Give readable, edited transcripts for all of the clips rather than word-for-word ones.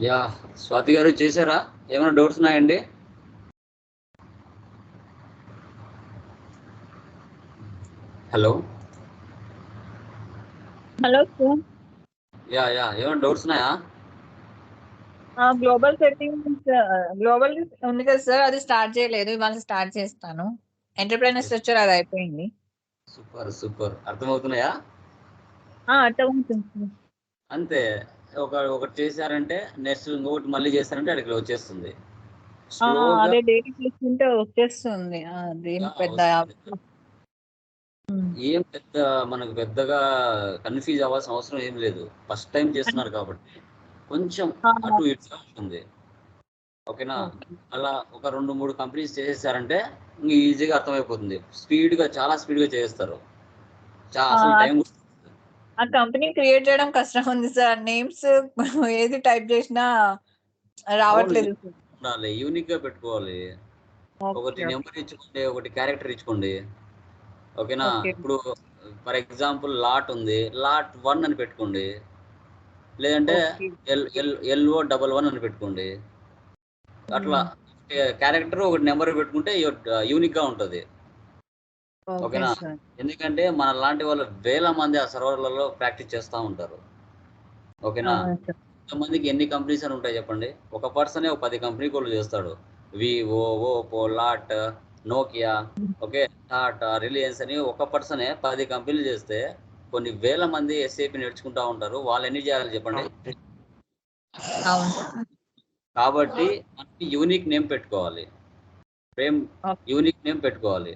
Yeah Swathi గారు చేశారా? ఏమైనా డౌట్స్ ఉన్నాయండి? హలో. Hello sir. ఏమైనా డౌట్స్ ఉన్నాయా? గ్లోబల్ సెట్టింగ్స్ గ్లోబల్ ఉంది కదా సార్, అది స్టార్ట్ చేయలేదు. ఇవాళ స్టార్ట్ చేస్తాను. ఎంటర్ప్రైనర్ స్ట్రక్చర్ అది అయిపోయింది. సూపర్ సూపర్, అర్థమవుతున్నాయా? అర్థమవుతుంది సార్. అంతే. ఒకటి చేశారంటే నెక్స్ట్ ఇంకొకటి మళ్ళీ చేశారంటే అక్కడికి వచ్చేస్తుంది స్లోగా. అదే డైలీ చేసుకుంటే వచ్చేస్తుంది. అదేం పెద్ద వస్తుంది. ఏం పెద్ద మనకు పెద్దగా కన్ఫ్యూజ్ అవ్వాల్సిన అవసరం ఏం లేదు. ఫస్ట్ టైం చేస్తున్నారు కాబట్టి కొంచెం అటు ఇటుగా ఉంటుంది. ఓకేనా? అలా ఒక 2-3 కంపెనీస్ చేసేసారంటే ఇంక ఈజీగా అర్థమైపోతుంది. చాలా స్పీడ్గా చేస్తారు. అసలు టైం ఆ కంపెనీ క్రియేట్ చేయడం కష్టం ఉంది సార్. నేమ్స్ ఏది టైప్ చేసినా రావట్లేదు. ఉండాలి, యూనిక్ గా పెట్టుకోవాలి. ఒకటి నెంబర్ ఇచ్చుకోండి, ఒకటి క్యారెక్టర్ ఇచ్చుకోండి. ఓకేనా? ఇప్పుడు ఫర్ ఎగ్జాంపుల్ లాట్ ఉంది, లాట్ 1 అని పెట్టుకోండి. లేదంటే LO11 అని పెట్టుకోండి. అట్లా క్యారెక్టర్ ఒకటి నెంబర్ పెట్టుకుంటే యూనిక్ గా ఉంటది. ఓకేనా? ఎందుకంటే మన లాంటి వాళ్ళు వేల మంది ఆ సర్వర్లలో ప్రాక్టీస్ చేస్తూ ఉంటారు. ఓకేనా? ఎంతమందికి ఎన్ని కంపెనీస్ అని ఉంటాయి చెప్పండి? ఒక పర్సనే 10 కంపెనీ కోళ్ళు చేస్తాడు. Vivo, Oppo, lot, Nokia, okay, Tata, Reliance అని ఒక పర్సనే 10 కంపెనీలు చేస్తే కొన్ని వేల మంది ఎస్ఏపి నేర్చుకుంటా ఉంటారు. వాళ్ళు ఎన్ని చేయాలి చెప్పండి? కాబట్టి మనకి యూనిక్ నేమ్ పెట్టుకోవాలి. యూనిక్ నేమ్ పెట్టుకోవాలి.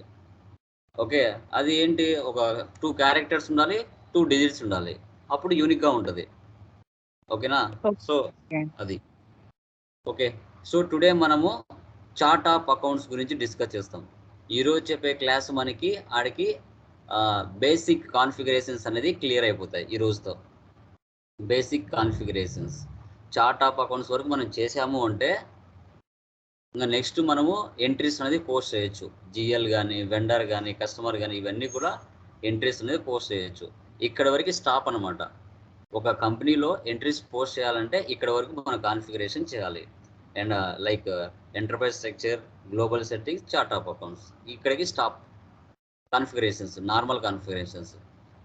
ఓకే, అది ఏంటి? ఒక 2 క్యారెక్టర్స్ ఉండాలి, 2 డిజిట్స్ ఉండాలి. అప్పుడు యూనిక్ గా ఉంటుంది. ఓకేనా? సో అది ఓకే. సో టుడే మనము చార్ట్ ఆఫ్ అకౌంట్స్ గురించి డిస్కస్ చేస్తాం. ఈరోజు చెప్పే క్లాస్ మనకి ఆడికి బేసిక్ కాన్ఫిగరేషన్స్ అనేది క్లియర్ అయిపోతాయి. ఈ రోజుతో basic configurations chart of accounts వరకు మనం చేసాము అంటే ఇంకా నెక్స్ట్ మనము ఎంట్రీస్ అనేది పోస్ట్ చేయొచ్చు. జిఎల్ కానీ, వెండర్ కానీ, కస్టమర్ కానీ, ఇవన్నీ కూడా ఎంట్రీస్ అనేది పోస్ట్ చేయొచ్చు. ఇక్కడ వరకు స్టాప్ అనమాట. ఒక కంపెనీలో ఎంట్రీస్ పోస్ట్ చేయాలంటే ఇక్కడ వరకు మనం కాన్ఫిగరేషన్ చేయాలి. And like enterprise structure, global settings, chart of accounts, ఇక్కడికి స్టాప్. కాన్ఫిగరేషన్స్, నార్మల్ కాన్ఫిగరేషన్స్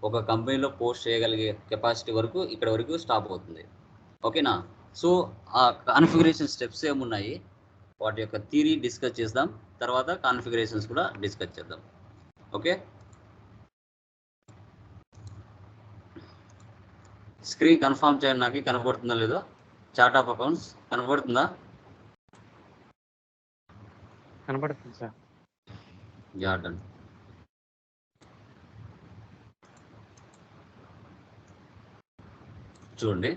ఒక కంపెనీలో పోస్ట్ చేయగలిగే కెపాసిటీ వరకు ఇక్కడ వరకు స్టాప్ అవుతుంది. ఓకేనా? సో ఆ కాన్ఫిగరేషన్ స్టెప్స్ ఏమున్నాయి, వాటి యొక్క థియరీ డిస్కస్ చేద్దాం. తర్వాత కాన్ఫిగరేషన్స్ కూడా డిస్కస్ చేద్దాం. ఓకే, స్క్రీన్ కన్ఫర్మ్ చేయండి. నాకు కనబడుతుందా లేదో? చార్ట్ ఆఫ్ అకౌంట్స్ కనబడుతుందా? కనబడుతుంది సార్. జార్డన్ చూడండి,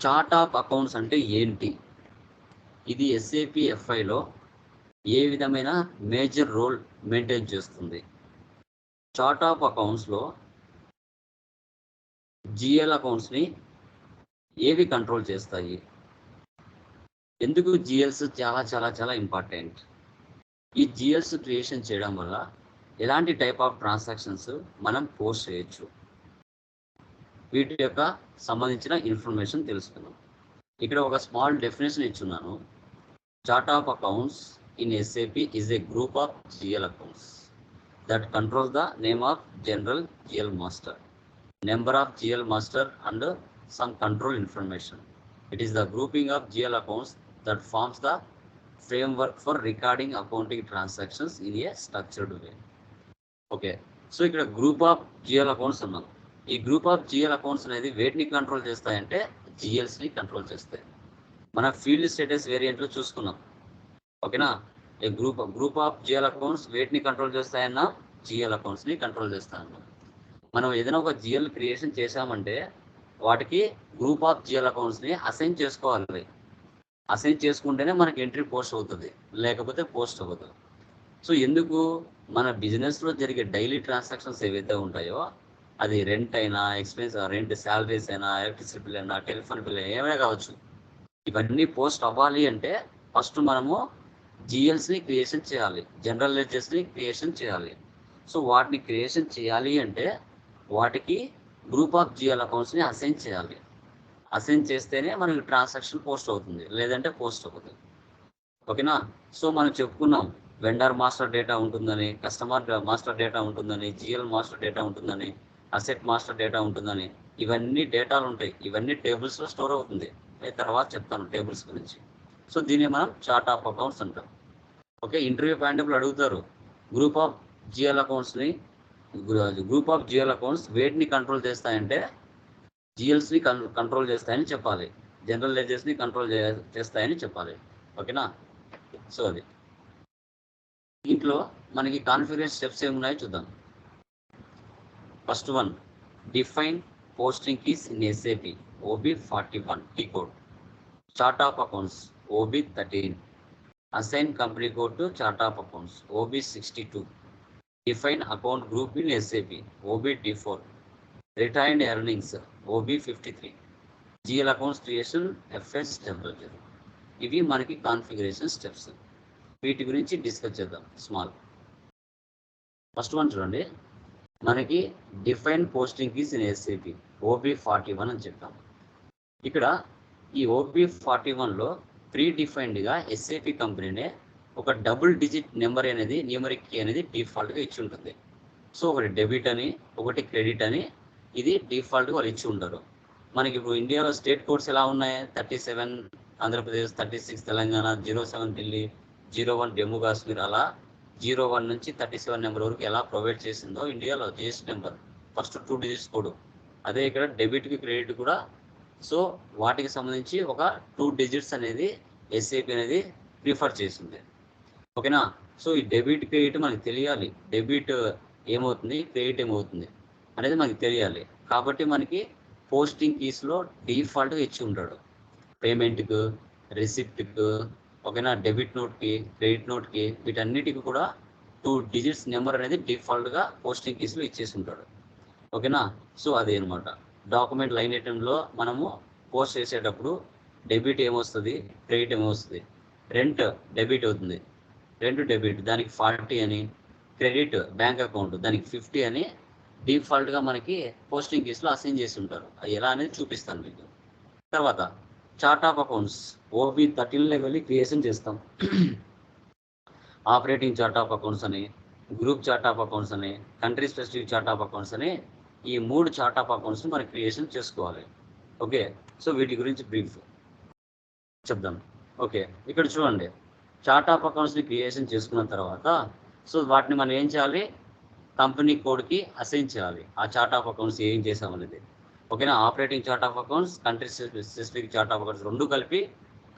చార్ట్ ఆఫ్ అకౌంట్స్ అంటే ఏంటి? ఇది ఎస్ఏపి ఎఫ్ఐలో ఏ విధమైన మేజర్ రోల్ మెయింటైన్ చేస్తుంది? చార్ట్ ఆఫ్ అకౌంట్స్లో జిఎల్ అకౌంట్స్ని ఏవి కంట్రోల్ చేస్తాయి? ఎందుకు జిఎల్స్ చాలా చాలా చాలా ఇంపార్టెంట్? ఈ జిఎల్స్ క్రియేషన్ చేయడం వల్ల ఎలాంటి టైప్ ఆఫ్ ట్రాన్సాక్షన్స్ మనం పోస్ట్ చేయొచ్చు, వీటి యొక్క సంబంధించిన ఇన్ఫర్మేషన్ తెలుసుకుందాం. ఇక్కడ ఒక స్మాల్ డెఫినేషన్ ఇచ్చున్నాను. Chart of accounts in SAP is a group of GL accounts that controls the name of general GL master, number of GL master and some control information. It is the grouping of GL accounts that forms the framework for recording accounting transactions in a structured way. Okay, so ఇక్కడ group of GL accounts ఉన్నాం. ఈ group of GL accounts అనేది వేటిని control చేస్తాయంటే జిఎల్స్ని control చేస్తాయి. మన field status వేరియంట్లో చూసుకున్నాం. ఓకేనా? ఈ గ్రూప్ ఆఫ్ జిఎల్ అకౌంట్స్ వేటిని కంట్రోల్ చేస్తాయన్నా జిఎల్ అకౌంట్స్ని కంట్రోల్ చేస్తాయన్నా. మనం ఏదైనా ఒక జిఎల్ క్రియేషన్ చేసామంటే వాటికి గ్రూప్ ఆఫ్ జిఎల్ అకౌంట్స్ని అసైన్ చేసుకోవాలి. అసైన్ చేసుకుంటేనే మనకి ఎంట్రీ పోస్ట్ అవుతుంది, లేకపోతే పోస్ట్ అవ్వదు. సో ఎందుకు? మన బిజినెస్లో జరిగే డైలీ ట్రాన్సాక్షన్స్ ఏవైతే ఉంటాయో, అది రెంట్ అయినా, ఎక్స్పెన్స్ రెంట్, శాలరీస్ అయినా, ఎలక్ట్రిసిటీ బిల్ అయినా, టెలిఫోన్ బిల్ ఏమైనా కావచ్చు, ఇవన్నీ పోస్ట్ అవ్వాలి అంటే ఫస్ట్ మనము జిఎల్స్ని క్రియేషన్ చేయాలి, జనరల్ లెడ్జర్స్ని క్రియేషన్ చేయాలి. సో వాటిని క్రియేషన్ చేయాలి అంటే వాటికి గ్రూప్ ఆఫ్ జిఎల్ అకౌంట్స్ని అసైన్ చేయాలి. అసైన్ చేస్తేనే మనకి ట్రాన్సాక్షన్ పోస్ట్ అవుతుంది, లేదంటే పోస్ట్ అవుతుంది. ఓకేనా. సో మనం చెప్పుకున్నాం వెండర్ మాస్టర్ డేటా ఉంటుందని, కస్టమర్ మాస్టర్ డేటా ఉంటుందని, జిఎల్ మాస్టర్ డేటా ఉంటుందని, అసెట్ మాస్టర్ డేటా ఉంటుందని. ఇవన్నీ డేటాలు ఉంటాయి, ఇవన్నీ టేబుల్స్లో స్టోర్ అవుతుంది. తర్వాత చెప్తాను టేబుల్స్ గురించి. సో దీన్ని మనం చార్ట్ ఆఫ్ అకౌంట్స్ అంటాం. ఓకే, ఇంటర్వ్యూ పాయింటబుల్ అడుగుతారు. గ్రూప్ ఆఫ్ జిఎల్ అకౌంట్స్ వేటిని కంట్రోల్ చేస్తాయంటే జిఎల్స్ని కంట్రోల్ చేస్తాయని చెప్పాలి, జనరల్ లెజర్స్ని కంట్రోల్ చేస్తాయని చెప్పాలి. ఓకేనా. సో అది దీంట్లో మనకి కాన్ఫిగరేషన్ స్టెప్స్ ఏమున్నాయో చూద్దాం. First one, define posting keys in SAP OB41 T code. Chart of accounts OB13. Assign company code to chart of accounts OB62. Define account group in SAP OBD4. Retained earnings OB53. GL accounts creation FS00. ఇవి మనకి configuration steps. వీటి గురించి discuss చేద్దాం small. First one చూడండి, మనకి define posting keys in SAP OB41 అని చెప్పాం. ఇక్కడ ఈ OB41లో ప్రీ డిఫైన్డ్గా ఎస్ఏపి కంపెనీనే ఒక డబుల్ డిజిట్ నెంబర్ అనేది, న్యూమరిక్ కీ అనేది డిఫాల్ట్గా ఇచ్చి ఉంటుంది. సో ఒకటి డెబిట్ అని, ఒకటి క్రెడిట్ అని ఇది డిఫాల్ట్గా వాళ్ళు ఇచ్చి ఉంటారు. మనకి ఇప్పుడు ఇండియాలో స్టేట్ కోడ్స్ ఎలా ఉన్నాయి? 37 ఆంధ్రప్రదేశ్, 36 తెలంగాణ, 07 ఢిల్లీ, 01 జమ్మూ కాశ్మీర్, అలా 01 నుంచి 37 నెంబర్ వరకు ఎలా ప్రొవైడ్ చేసిందో ఇండియాలో GST number first 2 digits code. అదే ఇక్కడ డెబిట్కి క్రెడిట్ కూడా. సో వాటికి సంబంధించి ఒక 2 డిజిట్స్ అనేది ఎస్ఏపి అనేది ప్రిఫర్ చేసింది. ఓకేనా. సో ఈ డెబిట్ క్రెడిట్ మనకి తెలియాలి, డెబిట్ ఏమవుతుంది, క్రెడిట్ ఏమవుతుంది అనేది మనకి తెలియాలి. కాబట్టి మనకి పోస్టింగ్ కీస్లో డిఫాల్ట్గా ఇచ్చి ఉంటాడు. పేమెంట్కు, రిసిప్ట్కు, ఓకేనా, డెబిట్ నోట్కి, క్రెడిట్ నోట్కి, వీటన్నిటికి కూడా 2 డిజిట్స్ నెంబర్ అనేది డిఫాల్ట్గా పోస్టింగ్ కీస్లో ఇచ్చేసి ఉంటాడు. ఓకేనా. సో అదే అనమాట. డాక్యుమెంట్ లైన్ ఐటెంలో మనము పోస్ట్ చేసేటప్పుడు డెబిట్ ఏమొస్తుంది, క్రెడిట్ ఏమొస్తుంది. రెంట్ డెబిట్ అవుతుంది, రెంట్ డెబిట్, దానికి 40 అని. క్రెడిట్ బ్యాంక్ అకౌంట్, దానికి 50 అని డిఫాల్ట్గా మనకి పోస్టింగ్ కీస్లో అసైన్ చేసి ఉంటారు. అది ఎలా అనేది చూపిస్తాను మీకు. తర్వాత చార్ట్ ఆఫ్ అకౌంట్స్ OB13 వెళ్ళి క్రియేషన్ చేస్తాం. ఆపరేటింగ్ చార్ట్ ఆఫ్ అకౌంట్స్ అని, గ్రూప్ చార్ట్ ఆఫ్ అకౌంట్స్ అని, country specific chart of accounts అని ఈ 3 చార్ట్ ఆఫ్ అకౌంట్స్ని మనం క్రియేషన్ చేసుకోవాలి. ఓకే. సో వీటి గురించి బ్రీఫ్ చెప్దాం. ఓకే, ఇక్కడ చూడండి, చార్ట్ ఆఫ్ అకౌంట్స్ని క్రియేషన్ చేసుకున్న తర్వాత సో వాటిని మనం ఏం చేయాలి, కంపెనీ కోడ్కి అసైన్ చేయాలి. ఆ చార్ట్ ఆఫ్ అకౌంట్స్ ఏం చేసామనేది. ఓకేనా. Operating chart of accounts, country specific chart of accounts రెండు కలిపి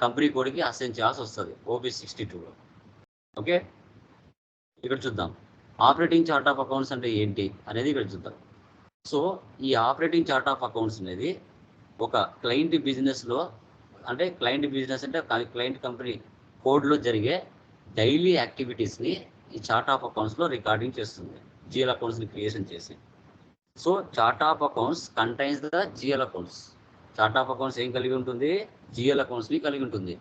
కంపెనీ కోడ్కి అసైన్ చేయాల్సి వస్తుంది OB62లో. ఓకే, ఇక్కడ చూద్దాం ఆపరేటింగ్ చార్ట్ ఆఫ్ అకౌంట్స్ అంటే ఏంటి అనేది ఇక్కడ చూద్దాం. సో ఈ ఆపరేటింగ్ చార్ట్ ఆఫ్ అకౌంట్స్ అనేది ఒక క్లయింట్ బిజినెస్లో, అంటే క్లయింట్ బిజినెస్ అంటే క్లయింట్ కంపెనీ కోడ్లో జరిగే డైలీ యాక్టివిటీస్ని ఈ చార్ట్ ఆఫ్ అకౌంట్స్లో రికార్డింగ్ చేస్తుంది, జిఎల్ అకౌంట్స్ని క్రియేషన్ చేసి. So chart of accounts contains the GL accounts. Chart of accounts ఏం కలిగి ఉంటుంది, జిఎల్ అకౌంట్స్ని కలిగి ఉంటుంది.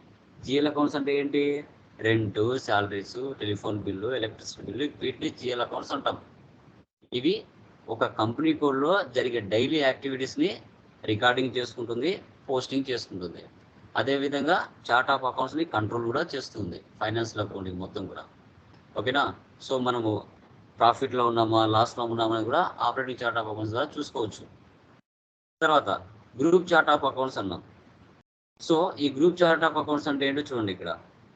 జిఎల్ అకౌంట్స్ అంటే ఏంటి, rent, salaries, telephone bill, electricity bill, వీటిని జిఎల్ అకౌంట్స్ అంటాం. ఇవి ఒక కంపెనీ కోడ్లో జరిగే డైలీ యాక్టివిటీస్ని రికార్డింగ్ చేసుకుంటుంది, పోస్టింగ్ చేసుకుంటుంది. అదేవిధంగా చార్ట్ ఆఫ్ అకౌంట్స్ని కంట్రోల్ కూడా చేస్తుంది, ఫైనాన్షియల్ అకౌంటింగ్ మొత్తం కూడా. ఓకేనా. సో మనము ప్రాఫిట్లో ఉన్నామా, లాస్లో ఉన్నామా కూడా ఆపరేటింగ్ చార్ట్ ఆఫ్ అకౌంట్స్ ద్వారా చూసుకోవచ్చు. తర్వాత గ్రూప్ చార్ట్ ఆఫ్ అకౌంట్స్ అన్నాం. సో ఈ గ్రూప్ చార్ట్ ఆఫ్ అకౌంట్స్ అంటే ఏంటో చూడండి. ఇక్కడ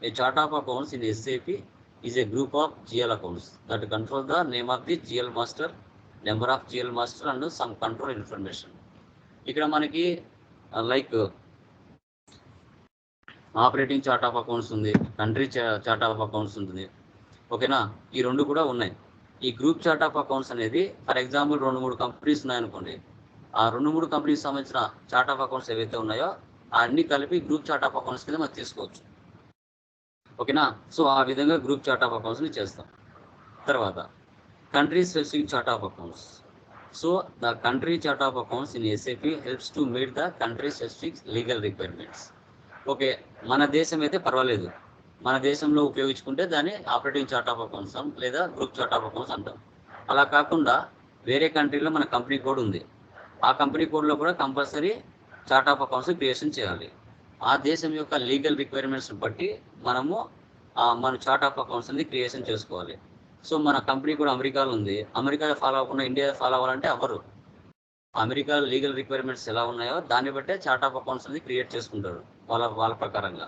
a chart of accounts in SAP is a group of GL accounts that control the name of the GL master, number of GL master and some control information. ఇక్కడ మనకి like operating chart of accounts ఉంది, country chart of accounts ఉంటుంది. ఓకేనా. ఈ రెండు కూడా ఉన్నాయి. ఈ గ్రూప్ చార్ట్ ఆఫ్ అకౌంట్స్ అనేది ఫర్ ఎగ్జాంపుల్ 2-3 కంపెనీస్ ఉన్నాయనుకోండి. ఆ 2-3 కంపెనీస్ సంబంధించిన చార్ట్ ఆఫ్ అకౌంట్స్ ఏవైతే ఉన్నాయో అన్నీ కలిపి గ్రూప్ చార్ట్ ఆఫ్ అకౌంట్స్ కింద మనం తీసుకోవచ్చు. ఓకేనా. సో ఆ విధంగా గ్రూప్ చార్ట్ ఆఫ్ అకౌంట్స్ని చేస్తాం. తర్వాత country specific chart of accounts. So the country chart of accounts in SAP helps to meet the country specific legal requirements. Okay, మన దేశం అయితే పర్వాలేదు, మన దేశంలో ఉపయోగించుకుంటే దాన్ని ఆపరేటింగ్ చార్ట్ ఆఫ్ అకౌంట్స్ లేదా గ్రూప్ చార్ట్ ఆఫ్ అకౌంట్స్ అంటాం. అలా కాకుండా వేరే కంట్రీలో మన కంపెనీ కోడ్ ఉంది, ఆ కంపెనీ కోడ్లో కూడా compulsory chart of accounts creation చేయాలి. ఆ దేశం యొక్క లీగల్ రిక్వైర్మెంట్స్ బట్టి మనము మన చార్ట్ ఆఫ్ అకౌంట్స్ అనేది క్రియేషన్ చేసుకోవాలి. సో మన కంపెనీ కూడా అమెరికాలో ఉంది, అమెరికా ఫాలో అవ్వకుండా ఇండియా ఫాలో అవ్వాలంటే అవ్వరు. అమెరికా లీగల్ రిక్వైర్మెంట్స్ ఎలా ఉన్నాయో దాన్ని బట్టే చార్ట్ ఆఫ్ అకౌంట్స్ అనేది క్రియేట్ చేసుకుంటారు వాళ్ళ ప్రకారంగా.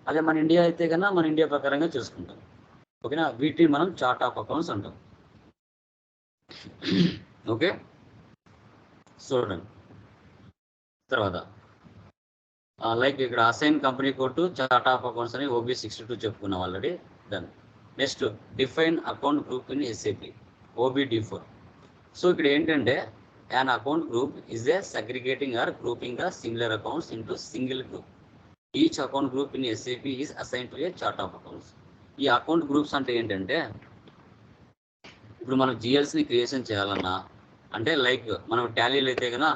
అదే మన ఇండియా అయితే కన్నా మన ఇండియా ప్రకారంగా చేసుకుంటాం. ఓకేనా, వీటిని మనం చార్ట్ ఆఫ్ అకౌంట్స్ అంటాం. ఓకే, చూడండి తర్వాత లైక్ ఇక్కడ assign company code chart of accounts అని OB 62 చెప్పుకున్నాం already. Done. Next define account group in SAP OB D4. So ఇక్కడ ఏంటంటే an account group is a segregating or grouping the similar accounts into single group. Each account group in SAP is assigned to a chart of accounts. ఈ account groups అంటే ఏంటంటే ఇప్పుడు మనం GLSని creation చేయాలన్నా అంటే like మనం టాలీలో అయితే కన్నా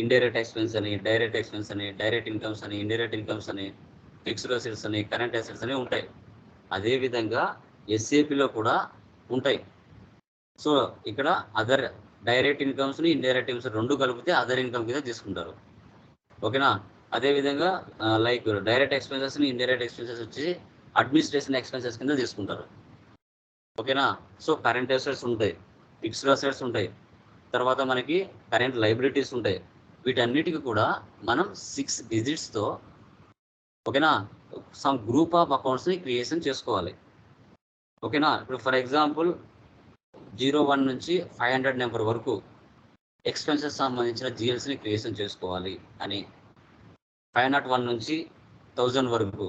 ఇండైరెక్ట్ ఎక్స్పెన్స్ అని, డైరెక్ట్ ఎక్స్పెన్స్ అని, డైరెక్ట్ ఇన్కమ్స్ అని, ఇండైరెక్ట్ ఇన్కమ్స్ అని, ఫిక్స్డ్ అసెట్స్ అని, కరెంట్ అసెట్స్ అని ఉంటాయి. అదేవిధంగా SAPలో కూడా ఉంటాయి. సో ఇక్కడ అదర్ డైరెక్ట్ ఇన్కమ్స్ని ఇండైరెక్ట్ ఇన్కమ్స్ రెండు కలిపితే అదర్ ఇన్కమ్ కింద తీసుకుంటారు. ఓకేనా, అదేవిధంగా లైక్ డైరెక్ట్ ఎక్స్పెన్సెస్ని ఇండైరెక్ట్ ఎక్స్పెన్సెస్ వచ్చి అడ్మినిస్ట్రేషన్ ఎక్స్పెన్సెస్ కింద తీసుకుంటారు. ఓకేనా, సో కరెంట్ అసెట్స్ ఉంటాయి, ఫిక్స్డ్ అసెట్స్ ఉంటాయి, తర్వాత మనకి కరెంట్ లైబిలిటీస్ ఉంటాయి. వీటన్నిటికీ కూడా మనం 6 డిజిట్స్తో ఓకేనా సమ్ గ్రూప్ ఆఫ్ అకౌంట్స్ని క్రియేషన్ చేసుకోవాలి. ఓకేనా, ఇప్పుడు ఫర్ ఎగ్జాంపుల్ 01 నుంచి 500 నెంబర్ వరకు ఎక్స్పెన్సెస్ సంబంధించిన GLSని క్రియేషన్ చేసుకోవాలి అని, 501 నుంచి 1000 వరకు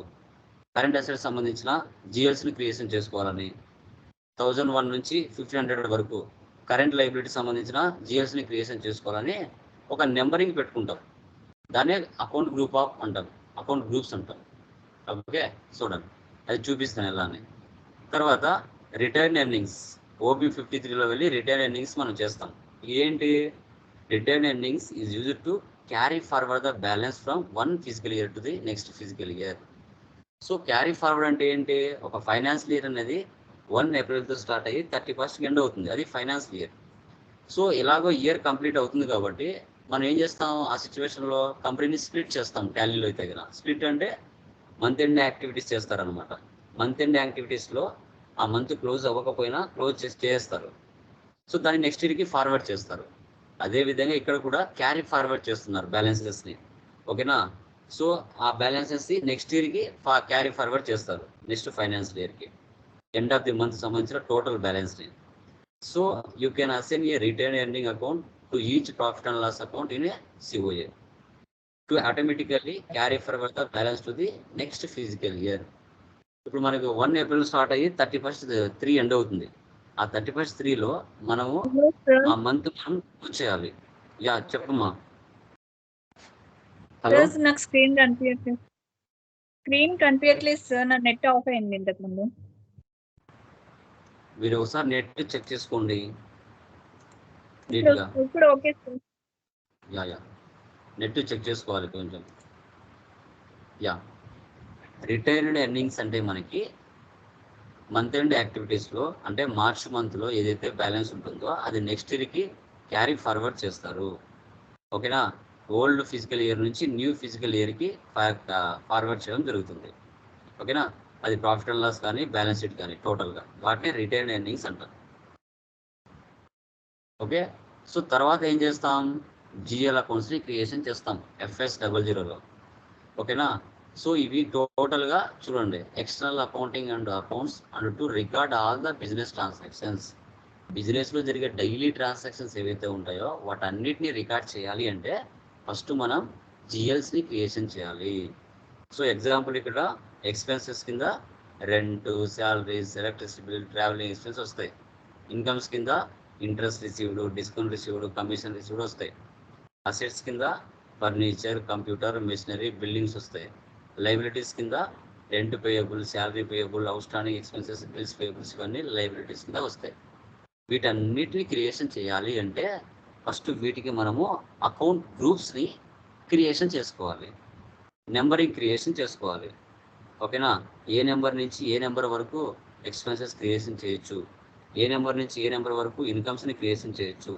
కరెంట్ అసెట్స్ సంబంధించిన GLSని క్రియేషన్ చేసుకోవాలని, 1001 నుంచి 1500 వరకు కరెంట్ లైబిలిటీ సంబంధించిన GLSని క్రియేషన్ చేసుకోవాలని ఒక నెంబరింగ్ పెట్టుకుంటాం. దాన్ని అకౌంట్ గ్రూప్ ఆఫ్ అంటాం, అకౌంట్ గ్రూప్స్ అంటాం. ఓకే, చూడండి అది చూపిస్తాను ఎలా అని. తర్వాత రిటైర్న్ ఎర్నింగ్స్ OB 53లో వెళ్ళి రిటైర్న్ ఎర్నింగ్స్ మనం చేస్తాం. ఏంటి retained earnings is used to carry forward the balance from 1 fiscal year to the next fiscal year. So carry forward అంటే ఏంటి, ఒక ఫైనాన్షియల్ ఇయర్ అనేది 1 ఏప్రిల్తో స్టార్ట్ అయ్యి 31st ఎండ్ అవుతుంది, అది ఫైనాన్షియల్ ఇయర్. సో ఇలాగో ఇయర్ కంప్లీట్ అవుతుంది కాబట్టి మనం ఏం చేస్తాం, ఆ సిచ్యువేషన్లో కంపెనీని స్ప్లిట్ చేస్తాం. టాలీలో అయితే కదా స్ప్లిట్ అంటే మంత్ ఎండ్ యాక్టివిటీస్ చేస్తారనమాట. మంత్ ఎండ్ యాక్టివిటీస్లో ఆ మంత్ క్లోజ్ అవ్వకపోయినా క్లోజ్ చేస్తారు. సో దాన్ని నెక్స్ట్ ఇయర్కి ఫార్వర్డ్ చేస్తారు. అదేవిధంగా ఇక్కడ కూడా క్యారీ ఫార్వర్డ్ చేస్తున్నారు బ్యాలెన్సెస్ని. ఓకేనా, సో ఆ బ్యాలెన్సెస్ని నెక్స్ట్ ఇయర్కి క్యారీ ఫార్వర్డ్ చేస్తారు, నెక్స్ట్ ఫైనాన్షియల్ ఇయర్కి ఎండ్ ఆఫ్ ది మంత్ సంబంధించిన టోటల్ బ్యాలెన్స్ని. So you can assign a retained earning account to each profit and loss account in a COA to automatically carry forward the balance to the next fiscal year. ఇప్పుడు మనకు 1 April start అయ్యి 31st 3 end అవుతుంది. ఆ 31st 3లో మనము ఆ month మనం చేయాలి. Yeah చెప్పమ్మా. హలో, నాకు స్క్రీన్ కనిపించట్లేదు సార్, నా నెట్ ఆఫ్ అయింది ఇంతకుముందు. మీరు ఒకసారి నెట్ చెక్ చేసుకోండి నీట్గా. ఇప్పుడు okay sir. Yeah net check చేసుకోవాలి కొంచెం. యా రిటైర్డ్ ఎర్నింగ్స్ అంటే మనకి మంత్ ఎండ్ యాక్టివిటీస్లో అంటే మార్చ్ మంత్లో ఏదైతే బ్యాలెన్స్ ఉంటుందో అది నెక్స్ట్ ఇయర్కి క్యారీ ఫార్వర్డ్ చేస్తారు. ఓకేనా, ఓల్డ్ ఫిజికల్ ఇయర్ నుంచి న్యూ ఫిజికల్ ఇయర్కి ఫార్వర్డ్ చేయడం జరుగుతుంది. ఓకేనా, అది ప్రాఫిట్ అండ్ లాస్ కానీ బ్యాలెన్స్ షీట్ కానీ టోటల్గా వాటిని రిటైర్డ్ ఎర్నింగ్స్ అంటారు. ఓకే, సో తర్వాత ఏం చేస్తాం, GL అకౌంట్స్ని క్రియేషన్ చేస్తాం FS 00లో. ఓకేనా, సో ఇవి టోటల్గా చూడండి, external accounting and accounts and to record all the business transactions. బిజినెస్లో జరిగే డైలీ ట్రాన్సాక్షన్స్ ఏవైతే ఉంటాయో వాటన్నిటిని రికార్డ్ చేయాలి అంటే ఫస్ట్ మనం GLSని క్రియేషన్ చేయాలి. సో ఎగ్జాంపుల్ ఇక్కడ ఎక్స్పెన్సెస్ కింద rent, salaries, electricity bill, travelling expense వస్తాయి. ఇన్కమ్స్ కింద interest received, discount received, commission received వస్తాయి. అసెట్స్ కింద ఫర్నిచర్, కంప్యూటర్, మెషినరీ, బిల్డింగ్స్ వస్తాయి. లైబిలిటీస్ కింద rent payable, salary payable, out standing expenses, bills payables ఇవన్నీ liabilities కింద వస్తాయి. వీటన్నిటిని క్రియేషన్ చేయాలి అంటే ఫస్ట్ వీటికి మనము అకౌంట్ గ్రూప్స్ని క్రియేషన్ చేసుకోవాలి, నెంబరింగ్ క్రియేషన్ చేసుకోవాలి. ఓకేనా, ఏ నెంబర్ నుంచి ఏ నెంబర్ వరకు ఎక్స్పెన్సెస్ క్రియేషన్ చేయొచ్చు, ఏ నెంబర్ నుంచి ఏ నెంబర్ వరకు ఇన్కమ్స్ని క్రియేషన్ చేయొచ్చు,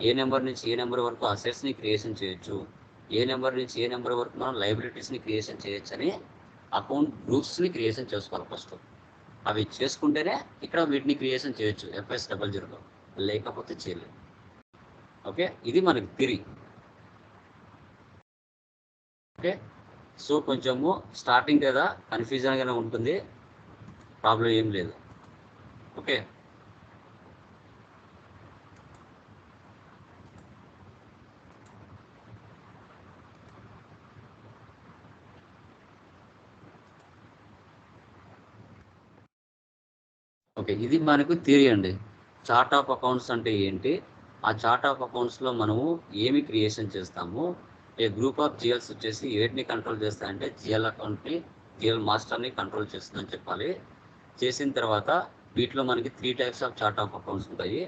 ఏ నెంబర్ నుంచి ఏ నెంబర్ వరకు అసెట్స్ని క్రియేషన్ చేయొచ్చు, ఏ నెంబర్ నుంచి ఏ నెంబర్ వరకు మనం లైబిలిటీస్ని క్రియేషన్ చేయొచ్చని అకౌంట్ గ్రూప్స్ని క్రియేషన్ చేసుకోవాలి ఫస్ట్. అవి చేసుకుంటేనే ఇక్కడ వీటిని క్రియేషన్ చేయొచ్చు FS00లో, లేకపోతే చేయలేదు. ఓకే, ఇది మనకి థియరీ. ఓకే, సో కొంచెము స్టార్టింగ్ కదా కన్ఫ్యూజన్గానే ఉంటుంది, ప్రాబ్లం ఏం లేదు. ఓకే, ఓకే, ఇది మనకు థియరీ అండి. చార్ట్ ఆఫ్ అకౌంట్స్ అంటే ఏంటి, ఆ చార్ట్ ఆఫ్ అకౌంట్స్లో మనము ఏమి క్రియేషన్ చేస్తాము, ఏ గ్రూప్ ఆఫ్ జిఎల్స్ వచ్చేసి వేటిని కంట్రోల్ చేస్తాయంటే జిఎల్ అకౌంట్ని, జిఎల్ మాస్టర్ని కంట్రోల్ చేస్తుందని చెప్పాలి. చేసిన తర్వాత వీటిలో మనకి 3 types of chart of accounts ఉంటాయి.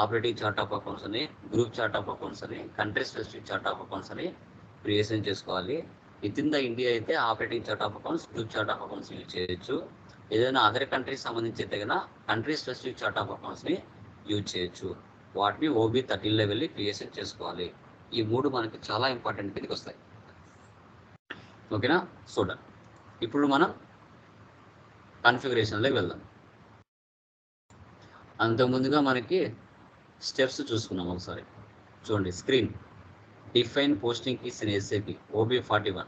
ఆపరేటింగ్ చార్ట్ ఆఫ్ అకౌంట్స్ అని, గ్రూప్ చార్ట్ ఆఫ్ అకౌంట్స్ అని, country specific chart of accounts అని క్రియేషన్ చేసుకోవాలి. విత్ ఇన్ ద ఇండియా అయితే operating chart of accounts, group chart of accounts use చేయొచ్చు. ఏదైనా other countries సంబంధించి అయితే కన్నా కంట్రీ స్పెసిఫిక్ చార్ట్ ఆఫ్ అకౌంట్స్ని యూజ్ చేయొచ్చు. వాటిని OB13లో వెళ్ళి క్రియేషన్ చేసుకోవాలి. ఈ 3 మనకి చాలా ఇంపార్టెంట్ కిందకి వస్తాయి. ఓకేనా, చూడండి. ఇప్పుడు మనం కాన్ఫిగరేషన్లోకి వెళ్దాం. అంతకుముందుగా మనకి స్టెప్స్ చూసుకున్నాం ఒకసారి. చూడండి screen. Define posting keys in SAP OB41.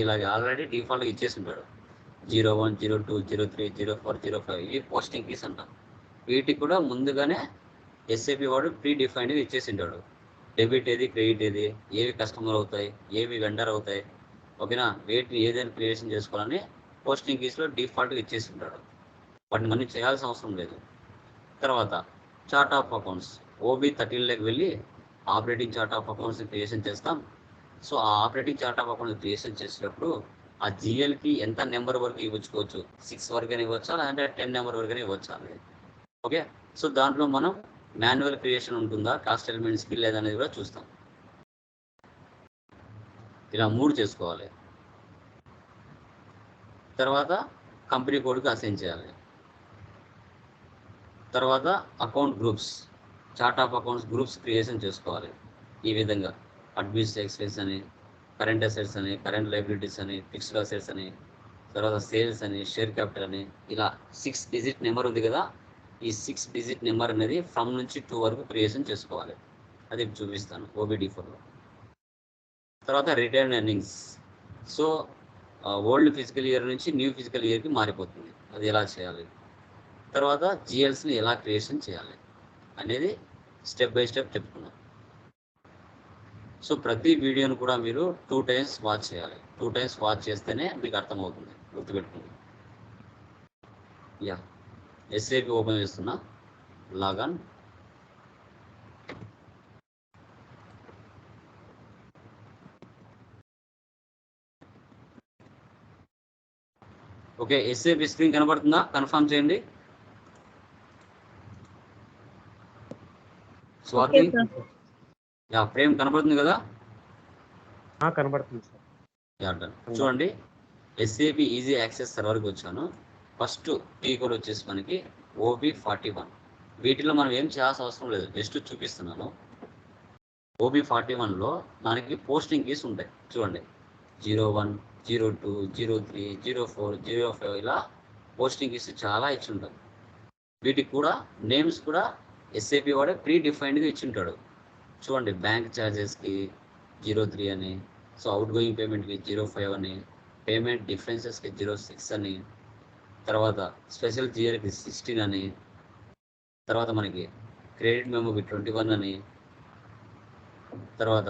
ఇలాగ ఆల్రెడీ డిఫాల్ట్గా ఇచ్చేసి ఉంటాడు. 01, 02, 03, 04, 05 ఇవి పోస్టింగ్ కీస్ అంటాం. వీటికి కూడా ముందుగానే SAP వాడు ప్రీ డిఫైన్డ్గా ఇచ్చేసి ఉంటాడు. డెబిట్ ఏది, క్రెడిట్ ఏది, ఏవి కస్టమర్ అవుతాయి, ఏవి వెండర్ అవుతాయి. ఓకేనా, వీటిని ఏదైనా క్రియేషన్ చేసుకోవాలని పోస్టింగ్ కీస్లో డిఫాల్ట్గా ఇచ్చేసి ఉంటాడు. వాటిని మనం చేయాల్సిన అవసరం లేదు. తర్వాత చార్ట్ ఆఫ్ అకౌంట్స్ OB13లోకి వెళ్ళి operating chart of accounts creation చేస్తాం. సో ఆ operating chart of accounts creation చేసేటప్పుడు ఆ జిఎల్కి ఎంత నెంబర్ వరకు ఇవ్వచ్చుకోవచ్చు, 6 వరకు ఇవ్వచ్చా, లేదంటే 10 నెంబర్ వరకు ఇవ్వచ్చా అనేది. ఓకే, సో దాంట్లో మనం మాన్యువల్ క్రియేషన్ ఉంటుందా, కాస్ట్ ఎలిమెంట్స్కి లేదనేది కూడా చూస్తాం. ఇలా 3 చేసుకోవాలి. తర్వాత కంపెనీ కోడ్కి అసైన్ చేయాలి. తర్వాత account groups, chart of accounts groups creation చేసుకోవాలి. ఈ విధంగా అడ్మినిస్ట్రేటివ్ ఎక్స్పెన్స్ అని, కరెంట్ అసెట్స్ అని, కరెంట్ లైబిలిటీస్ అని, ఫిక్స్డ్ అసెట్స్ అని, తర్వాత సేల్స్ అని, షేర్ క్యాపిటల్ అని, ఇలా 6 డిజిట్ నెంబర్ ఉంది కదా. ఈ 6 డిజిట్ నెంబర్ అనేది ఫ్రమ్ నుంచి 2 వరకు క్రియేషన్ చేసుకోవాలి. అది చూపిస్తాను OB14లో. తర్వాత retained earnings. So old fiscal year నుంచి న్యూ ఫిజికల్ ఇయర్కి మారిపోతుంది, అది ఎలా చేయాలి. తర్వాత జిఎల్స్ని ఎలా క్రియేషన్ చేయాలి అనేది స్టెప్ బై స్టెప్ చెప్పుకున్నాం. సో ప్రతి వీడియోను కూడా మీరు 2 టైమ్స్ వాచ్ చేయాలి. 2 టైమ్స్ వాచ్ చేస్తేనే మీకు అర్థమవుతుంది, గుర్తుపెట్టుకోండి. యా, SAP ఓపెన్ చేస్తున్నా, లాగాన్. ఓకే, SAP స్క్రీన్ కనబడుతుందా, కన్ఫర్మ్ చేయండి. స్వాతి, యా, ఫ్రేమ్ కనబడుతుంది కదా. కనబడుతుంది సార్. Yeah, done. చూడండి, SAP ఈజీ యాక్సెస్ సర్వర్కి వచ్చాను. ఫస్ట్ కీ కోడ్ వచ్చేసి మనకి OB41. వీటిలో మనం ఏం చేయాల్సిన అవసరం లేదు, జస్ట్ చూపిస్తున్నాను. OB41లో మనకి పోస్టింగ్ కీస్ ఉంటాయి. చూడండి 01, 02, 03, 04, 05 ఇలా పోస్టింగ్ కీస్ చాలా ఇచ్చి ఉంటాయి. వీటికి కూడా నేమ్స్ కూడా SAP వాడే ప్రీ డిఫైన్డ్గా ఇచ్చి ఉంటాడు. చూడండి, బ్యాంక్ ఛార్జెస్కి 03 అని, సో అవుట్ గోయింగ్ పేమెంట్కి 05 అని, పేమెంట్ డిఫరెన్సెస్కి 06 అని, తర్వాత స్పెషల్ జిఆర్కి 16 అని, తర్వాత మనకి క్రెడిట్ మెమోకి 21 అని, తర్వాత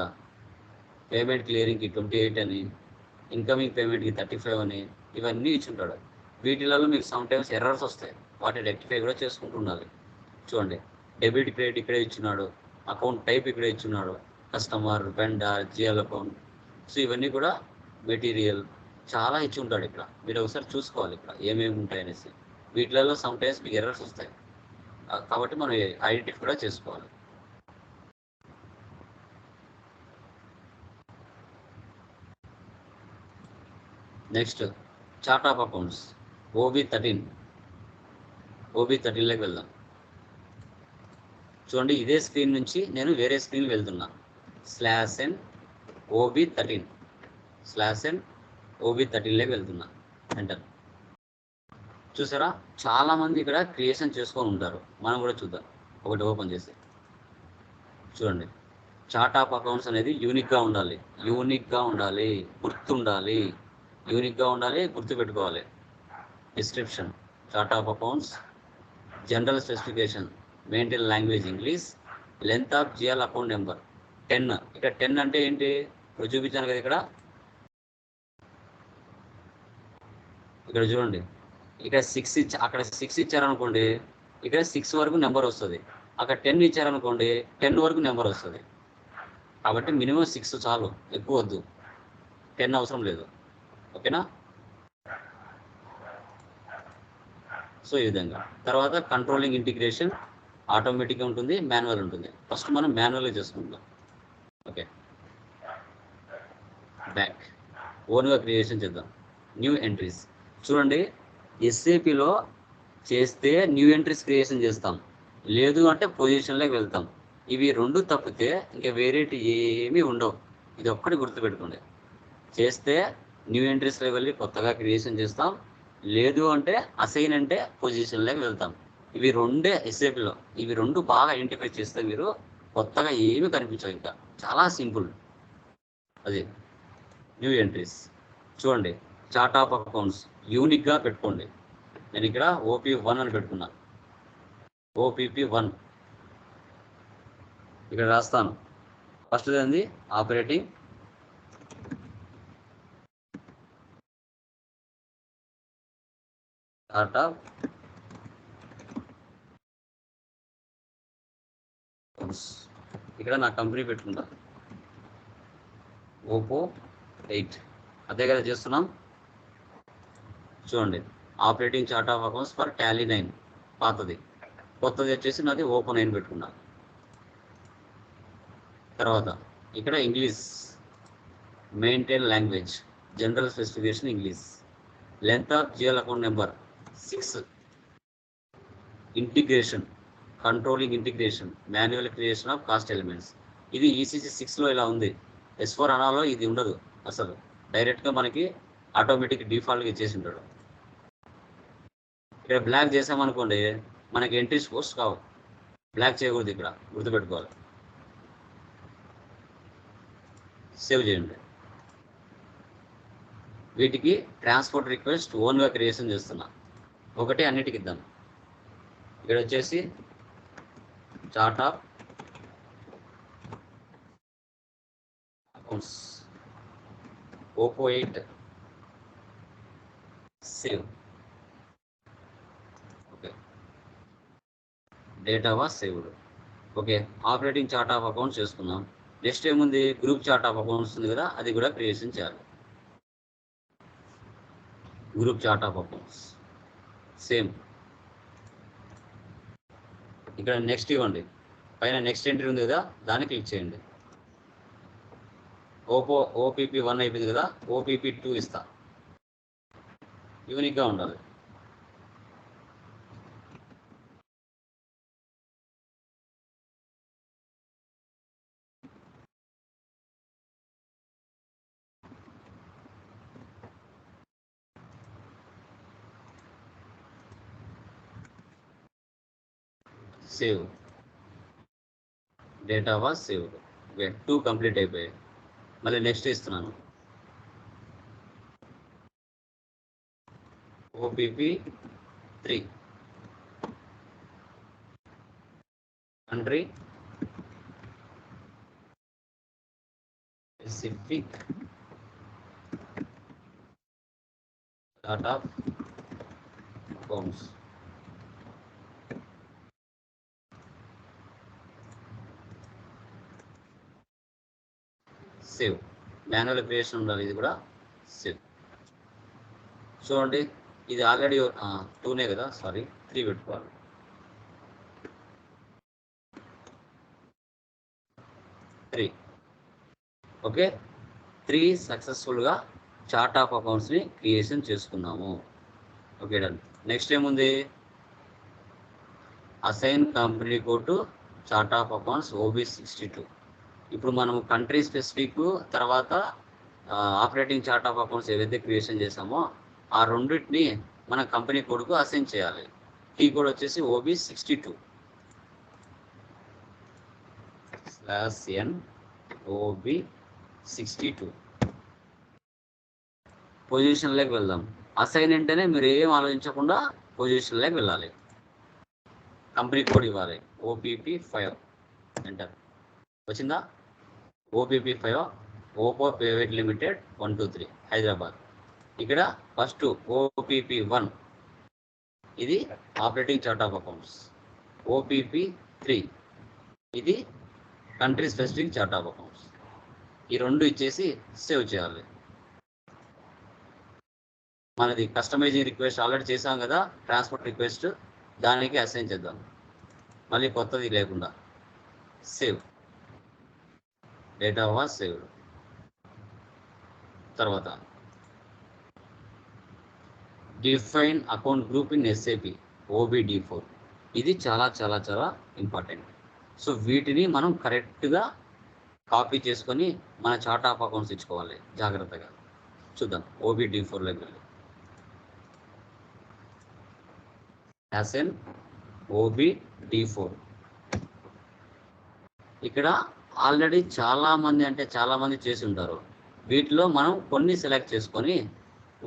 పేమెంట్ క్లియరింగ్కి 28 అని, ఇన్కమింగ్ పేమెంట్కి 35 అని, ఇవన్నీ ఇచ్చుంటాడు. వీటిలలో మీకు సమ్ టైమ్స్ ఎర్రర్స్ వస్తాయి, వాటిని రెక్టిఫై కూడా చేసుకుంటూ ఉండాలి. చూడండి, డెబిట్ క్రెడిట్ ఇక్కడే ఇచ్చున్నాడు, అకౌంట్ టైప్ ఇక్కడే ఇచ్చున్నాడు, customer, vendor, GL account. So ఇవన్నీ కూడా మెటీరియల్ చాలా ఇచ్చి ఉంటాడు. ఇక్కడ మీరు ఒకసారి చూసుకోవాలి ఇక్కడ ఏమేమి ఉంటాయి అనేసి. వీటిలలో సమ్ టైమ్స్ మీకు ఎర్రర్స్ వస్తాయి, కాబట్టి మనం ఐడెంటిఫై కూడా చేసుకోవాలి. నెక్స్ట్ చార్ట్ ఆఫ్ అకౌంట్స్ OB13లోకి వెళ్దాం. చూడండి, ఇదే స్క్రీన్ నుంచి నేను వేరే స్క్రీన్ వెళ్తున్నా. /n OB13/N OB13లోకి వెళ్తున్నా. ఎంటర్. చూసారా, చాలామంది ఇక్కడ క్రియేషన్ చేసుకొని ఉంటారు. మనం కూడా చూద్దాం. ఒకటి ఓపెన్ చేసి చూడండి. చార్ట్ ఆఫ్ అకౌంట్స్ అనేది యూనిక్గా ఉండాలి, గుర్తుపెట్టుకోవాలి. Description chart of accounts, general specification, maintain language English, length of GL account number 10. ఇక్కడ 10 అంటే ఏంటి? ఇప్పుడు చూపించాను కదా. ఇక్కడ చూడండి, ఇక్కడ 6 అక్కడ 6 ఇచ్చారనుకోండి, ఇక్కడ 6 వరకు నెంబర్ వస్తుంది. అక్కడ 10 ఇచ్చారనుకోండి, 10 వరకు నెంబర్ వస్తుంది. కాబట్టి మినిమం 6 చాలు, ఎక్కువ వద్దు. 10 అవసరం లేదు. ఓకేనా? సో ఈ విధంగా. తర్వాత కంట్రోలింగ్ ఇంటిగ్రేషన్ ఆటోమేటిక్గా ఉంటుంది, మాన్యువల్ ఉంటుంది. ఫస్ట్ మనం మాన్యువల్గా చేసుకుంటాం. ఓకే, బ్యాక్ ఓన్గా క్రియేషన్ చేద్దాం. న్యూ ఎంట్రీస్ చూడండి, ఎస్ఏపిలో చేస్తే న్యూ ఎంట్రీస్ క్రియేషన్ చేస్తాం, లేదు అంటే పొజిషన్లోకి వెళ్తాం. ఇవి రెండు తప్పితే ఇంకా వేరేటి ఏమీ ఉండవు. ఇది ఒక్కటి గుర్తుపెట్టుకోండి. చేస్తే న్యూ ఎంట్రీస్లోకి వెళ్ళి కొత్తగా క్రియేషన్ చేస్తాం, లేదు అంటే అసైన్ అంటే పొజిషన్లోకి వెళ్తాం. ఇవి రెండే ఎస్ఏపిలో. ఇవి రెండు బాగా ఐడెంటిఫై చేస్తే మీరు కొత్తగా ఏమీ కనిపించవు. ఇంకా చాలా సింపుల్. అది న్యూ ఎంట్రీస్. చూడండి, చార్ట్ ఆఫ్ అకౌంట్స్ యూనిక్గా పెట్టుకోండి. నేను ఇక్కడ OP1 అని పెట్టుకున్నా. OPP1 ఇక్కడ రాస్తాను. ఫస్ట్ ఏంది? Operating chart of accounts. ఇక్కడ నా కంపెనీ పెట్టుకుంటా, Oppo 8. అదే కదా చేస్తున్నాం. చూడండి, operating chart of accounts for Tally 9 పాతది. కొత్తది వచ్చేసి నాది Oppo 9 పెట్టుకున్నా. తర్వాత ఇక్కడ English, maintain language, general specification English, length of GL account number 6, integration, controlling integration, manual creation of cost elements. ఇది ECC 6లో ఇలా ఉంది. S4 అనాలో ఇది ఉండదు అసలు. డైరెక్ట్గా మనకి ఆటోమేటిక్ డిఫాల్ట్గా ఇచ్చేసి ఉంటాడు. ఇక్కడ బ్లాక్ చేసామనుకోండి, మనకి ఎంట్రీస్ పోస్ట్ కావు. బ్లాక్ చేయకూడదు, ఇక్కడ గుర్తుపెట్టుకోవాలి. సేవ్ చేయండి. వీటికి ట్రాన్స్పోర్ట్ రిక్వెస్ట్ ఓన్గా క్రియేషన్ చేస్తున్నా. ఒకటి అన్నిటికి ఇద్దాం. ఇక్కడ వచ్చేసి chart of accounts Oppo 8 save. Okay, data was saved. Okay, operating chart of accounts చేసుకున్నాం. నెక్స్ట్ ఏముంది? గ్రూప్ చార్ట్ ఆఫ్ అకౌంట్స్ ఉంది కదా, అది కూడా క్రియేషన్ చేయాలి. Group chart of accounts same. ఇక్కడ నెక్స్ట్ ఇవ్వండి. పైన నెక్స్ట్ ఎంట్రీ ఉంది కదా, దాన్ని క్లిక్ చేయండి. OPP1 అయిపోయింది కదా, OPP2 ఇస్తా. యూనిక్గా ఉండాలి. Save. Data was saved. Okay, 2 complete అయిపోయాయి. మళ్ళీ నెక్స్ట్ ఇస్తున్నాను. OPP3 country specific chart of accounts. Save. Manual creation ఉండాలి, ఇది కూడా సేవ్. చూడండి, ఇది ఆల్రెడీ 2నే కదా, సారీ 3 పెట్టుకోవాలి. 3. ఓకే, 3 సక్సెస్ఫుల్గా చార్ట్ ఆఫ్ అకౌంట్స్ని క్రియేషన్ చేసుకున్నాము. Okay, done. నెక్స్ట్ ఏముంది? Assign company code to chart of accounts OB62. ఇప్పుడు మనం కంట్రీ స్పెసిఫిక్ తర్వాత ఆపరేటింగ్ చార్ట్ ఆఫ్ అకౌంట్స్ ఏవైతే క్రియేషన్ చేసామో ఆ రెండింటిని మన కంపెనీ కోడ్కు అసైన్ చేయాలి. కీ కోడ్ వచ్చేసి OB62/N/OB62. పొజిషన్లోకి వెళ్దాం. అసైన్ అంటేనే మీరు ఏం ఆలోచించకుండా పొజిషన్లోకి వెళ్ళాలి. కంపెనీ కోడ్ ఇవ్వాలి OPP5 ఎంటర్. వచ్చిందా? OPP5 Oppo private limited 123 Hyderabad. ఇక్కడ ఫస్ట్ OPP1 ఇది operating chart of accounts. OPP3 ఇది country specific chart of accounts. ఈ రెండు ఇచ్చేసి సేవ్ చేయాలి. మనది కస్టమైజింగ్ రిక్వెస్ట్ ఆల్రెడీ చేసాం కదా, ట్రాన్స్పోర్ట్ రిక్వెస్ట్, దానికి అసైన్ చేద్దాం మళ్ళీ కొత్తది లేకుండా. Save, data was saved. తర్వాత define account group in SAP OBD4. ఇది చాలా చాలా చాలా ఇంపార్టెంట్. సో వీటిని మనం కరెక్ట్గా కాపీ చేసుకొని మన చార్ట్ ఆఫ్ అకౌంట్స్ ఇచ్చుకోవాలి జాగ్రత్తగా. చూద్దాం. OBD4లోకి వెళ్ళి అసైన్ OBD4. ఇక్కడ ఆల్రెడీ చాలామంది చేసి ఉంటారు. వీటిలో మనం కొన్ని సెలెక్ట్ చేసుకొని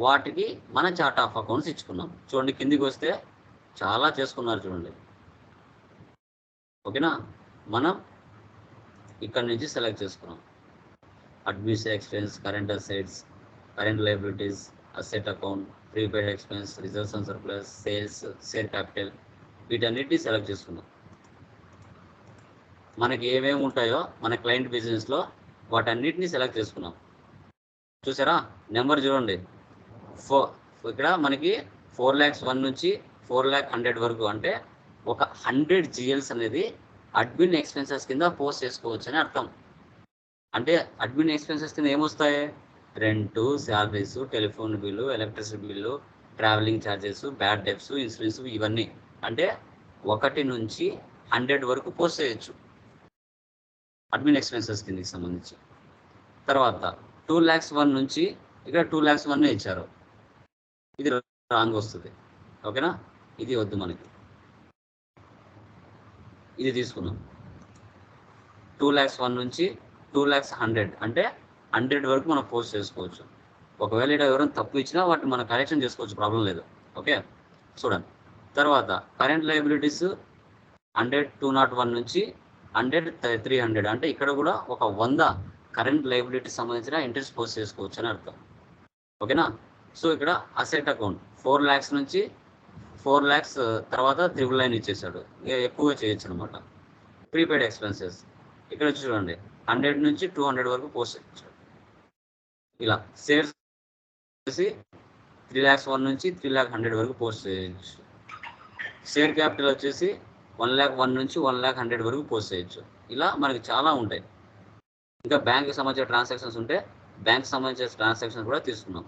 వాటికి మన చార్ట్ ఆఫ్ అకౌంట్స్ ఇచ్చుకున్నాం. చూడండి, కిందికి వస్తే చాలా చేసుకున్నారు చూడండి. ఓకేనా? మనం ఇక్కడ నుంచి సెలెక్ట్ చేసుకున్నాం. Administrative expense, current assets, current liabilities, asset account, prepaid expense, reserves and surplus, sales, share capital, వీటన్నిటిని సెలెక్ట్ చేసుకున్నాం. మనకి ఏమేమి ఉంటాయో మన క్లయింట్ బిజినెస్లో వాటన్నిటిని సెలెక్ట్ చేసుకున్నాం. చూసారా? నెంబర్ చూడండి. ఇక్కడ మనకి 4,01,000 నుంచి 4,100,000 వరకు, అంటే ఒక 100 GLs అనేది అడ్మిన్ ఎక్స్పెన్సెస్ కింద పోస్ట్ చేసుకోవచ్చు అని అర్థం. అంటే అడ్మిన్ ఎక్స్పెన్సెస్ కింద ఏమొస్తాయి? Rent, salaries, telephone bill, electricity bill, travelling charges, bad debts, insurance, ఇవన్నీ. అంటే 1 నుంచి 100 వరకు పోస్ట్ చేయొచ్చు అడ్మిన్ ఎక్స్పెన్సెస్ కిందకి సంబంధించి. తర్వాత 2,01,000 నుంచి ఇక్కడ 2,01,000 ఇచ్చారు. ఇది రాంగ్ వస్తుంది. ఓకేనా? ఇది వద్దు మనకి. ఇది తీసుకున్నాం. 2,01,000 నుంచి 2,100,000, అంటే 100 వరకు మనం పోస్ట్ చేసుకోవచ్చు. ఒకవేళ ఇక్కడ ఎవరైనా తప్పు ఇచ్చినా వాటిని మనం కరెక్షన్ చేసుకోవచ్చు, ప్రాబ్లం లేదు. ఓకే, చూడండి. తర్వాత కరెంట్ లయబిలిటీస్ 100,201 నుంచి 100,300, అంటే ఇక్కడ కూడా ఒక 100 కరెంట్ లయబిలిటీ సంబంధించిన ఇంట్రెస్ట్ పోస్ట్ చేసుకోవచ్చు అని అర్థం. ఓకేనా? సో ఇక్కడ అసెట్ అకౌంట్ 4 lakhs నుంచి 4 lakhs తర్వాత 999 ఇచ్చేసాడు. ఎక్కువగా చేయొచ్చు అనమాట. ప్రీపెయిడ్ ఎక్స్పెన్సెస్ ఇక్కడ చూడండి 100 నుంచి 200 వరకు పోస్ట్ చేయొచ్చు. ఇలా షేర్స్ వచ్చేసి 3,01,000 నుంచి 3,100,000 వరకు పోస్ట్ చేయొచ్చు. షేర్ క్యాపిటల్ వచ్చేసి 1,01,000 నుంచి 1,100,000 వరకు పోస్ట్ చేయొచ్చు. ఇలా మనకి చాలా ఉంటాయి. ఇంకా బ్యాంక్కి సంబంధించిన ట్రాన్సాక్షన్స్ ఉంటే బ్యాంక్ సంబంధించిన ట్రాన్సాక్షన్స్ కూడా తీసుకున్నాం.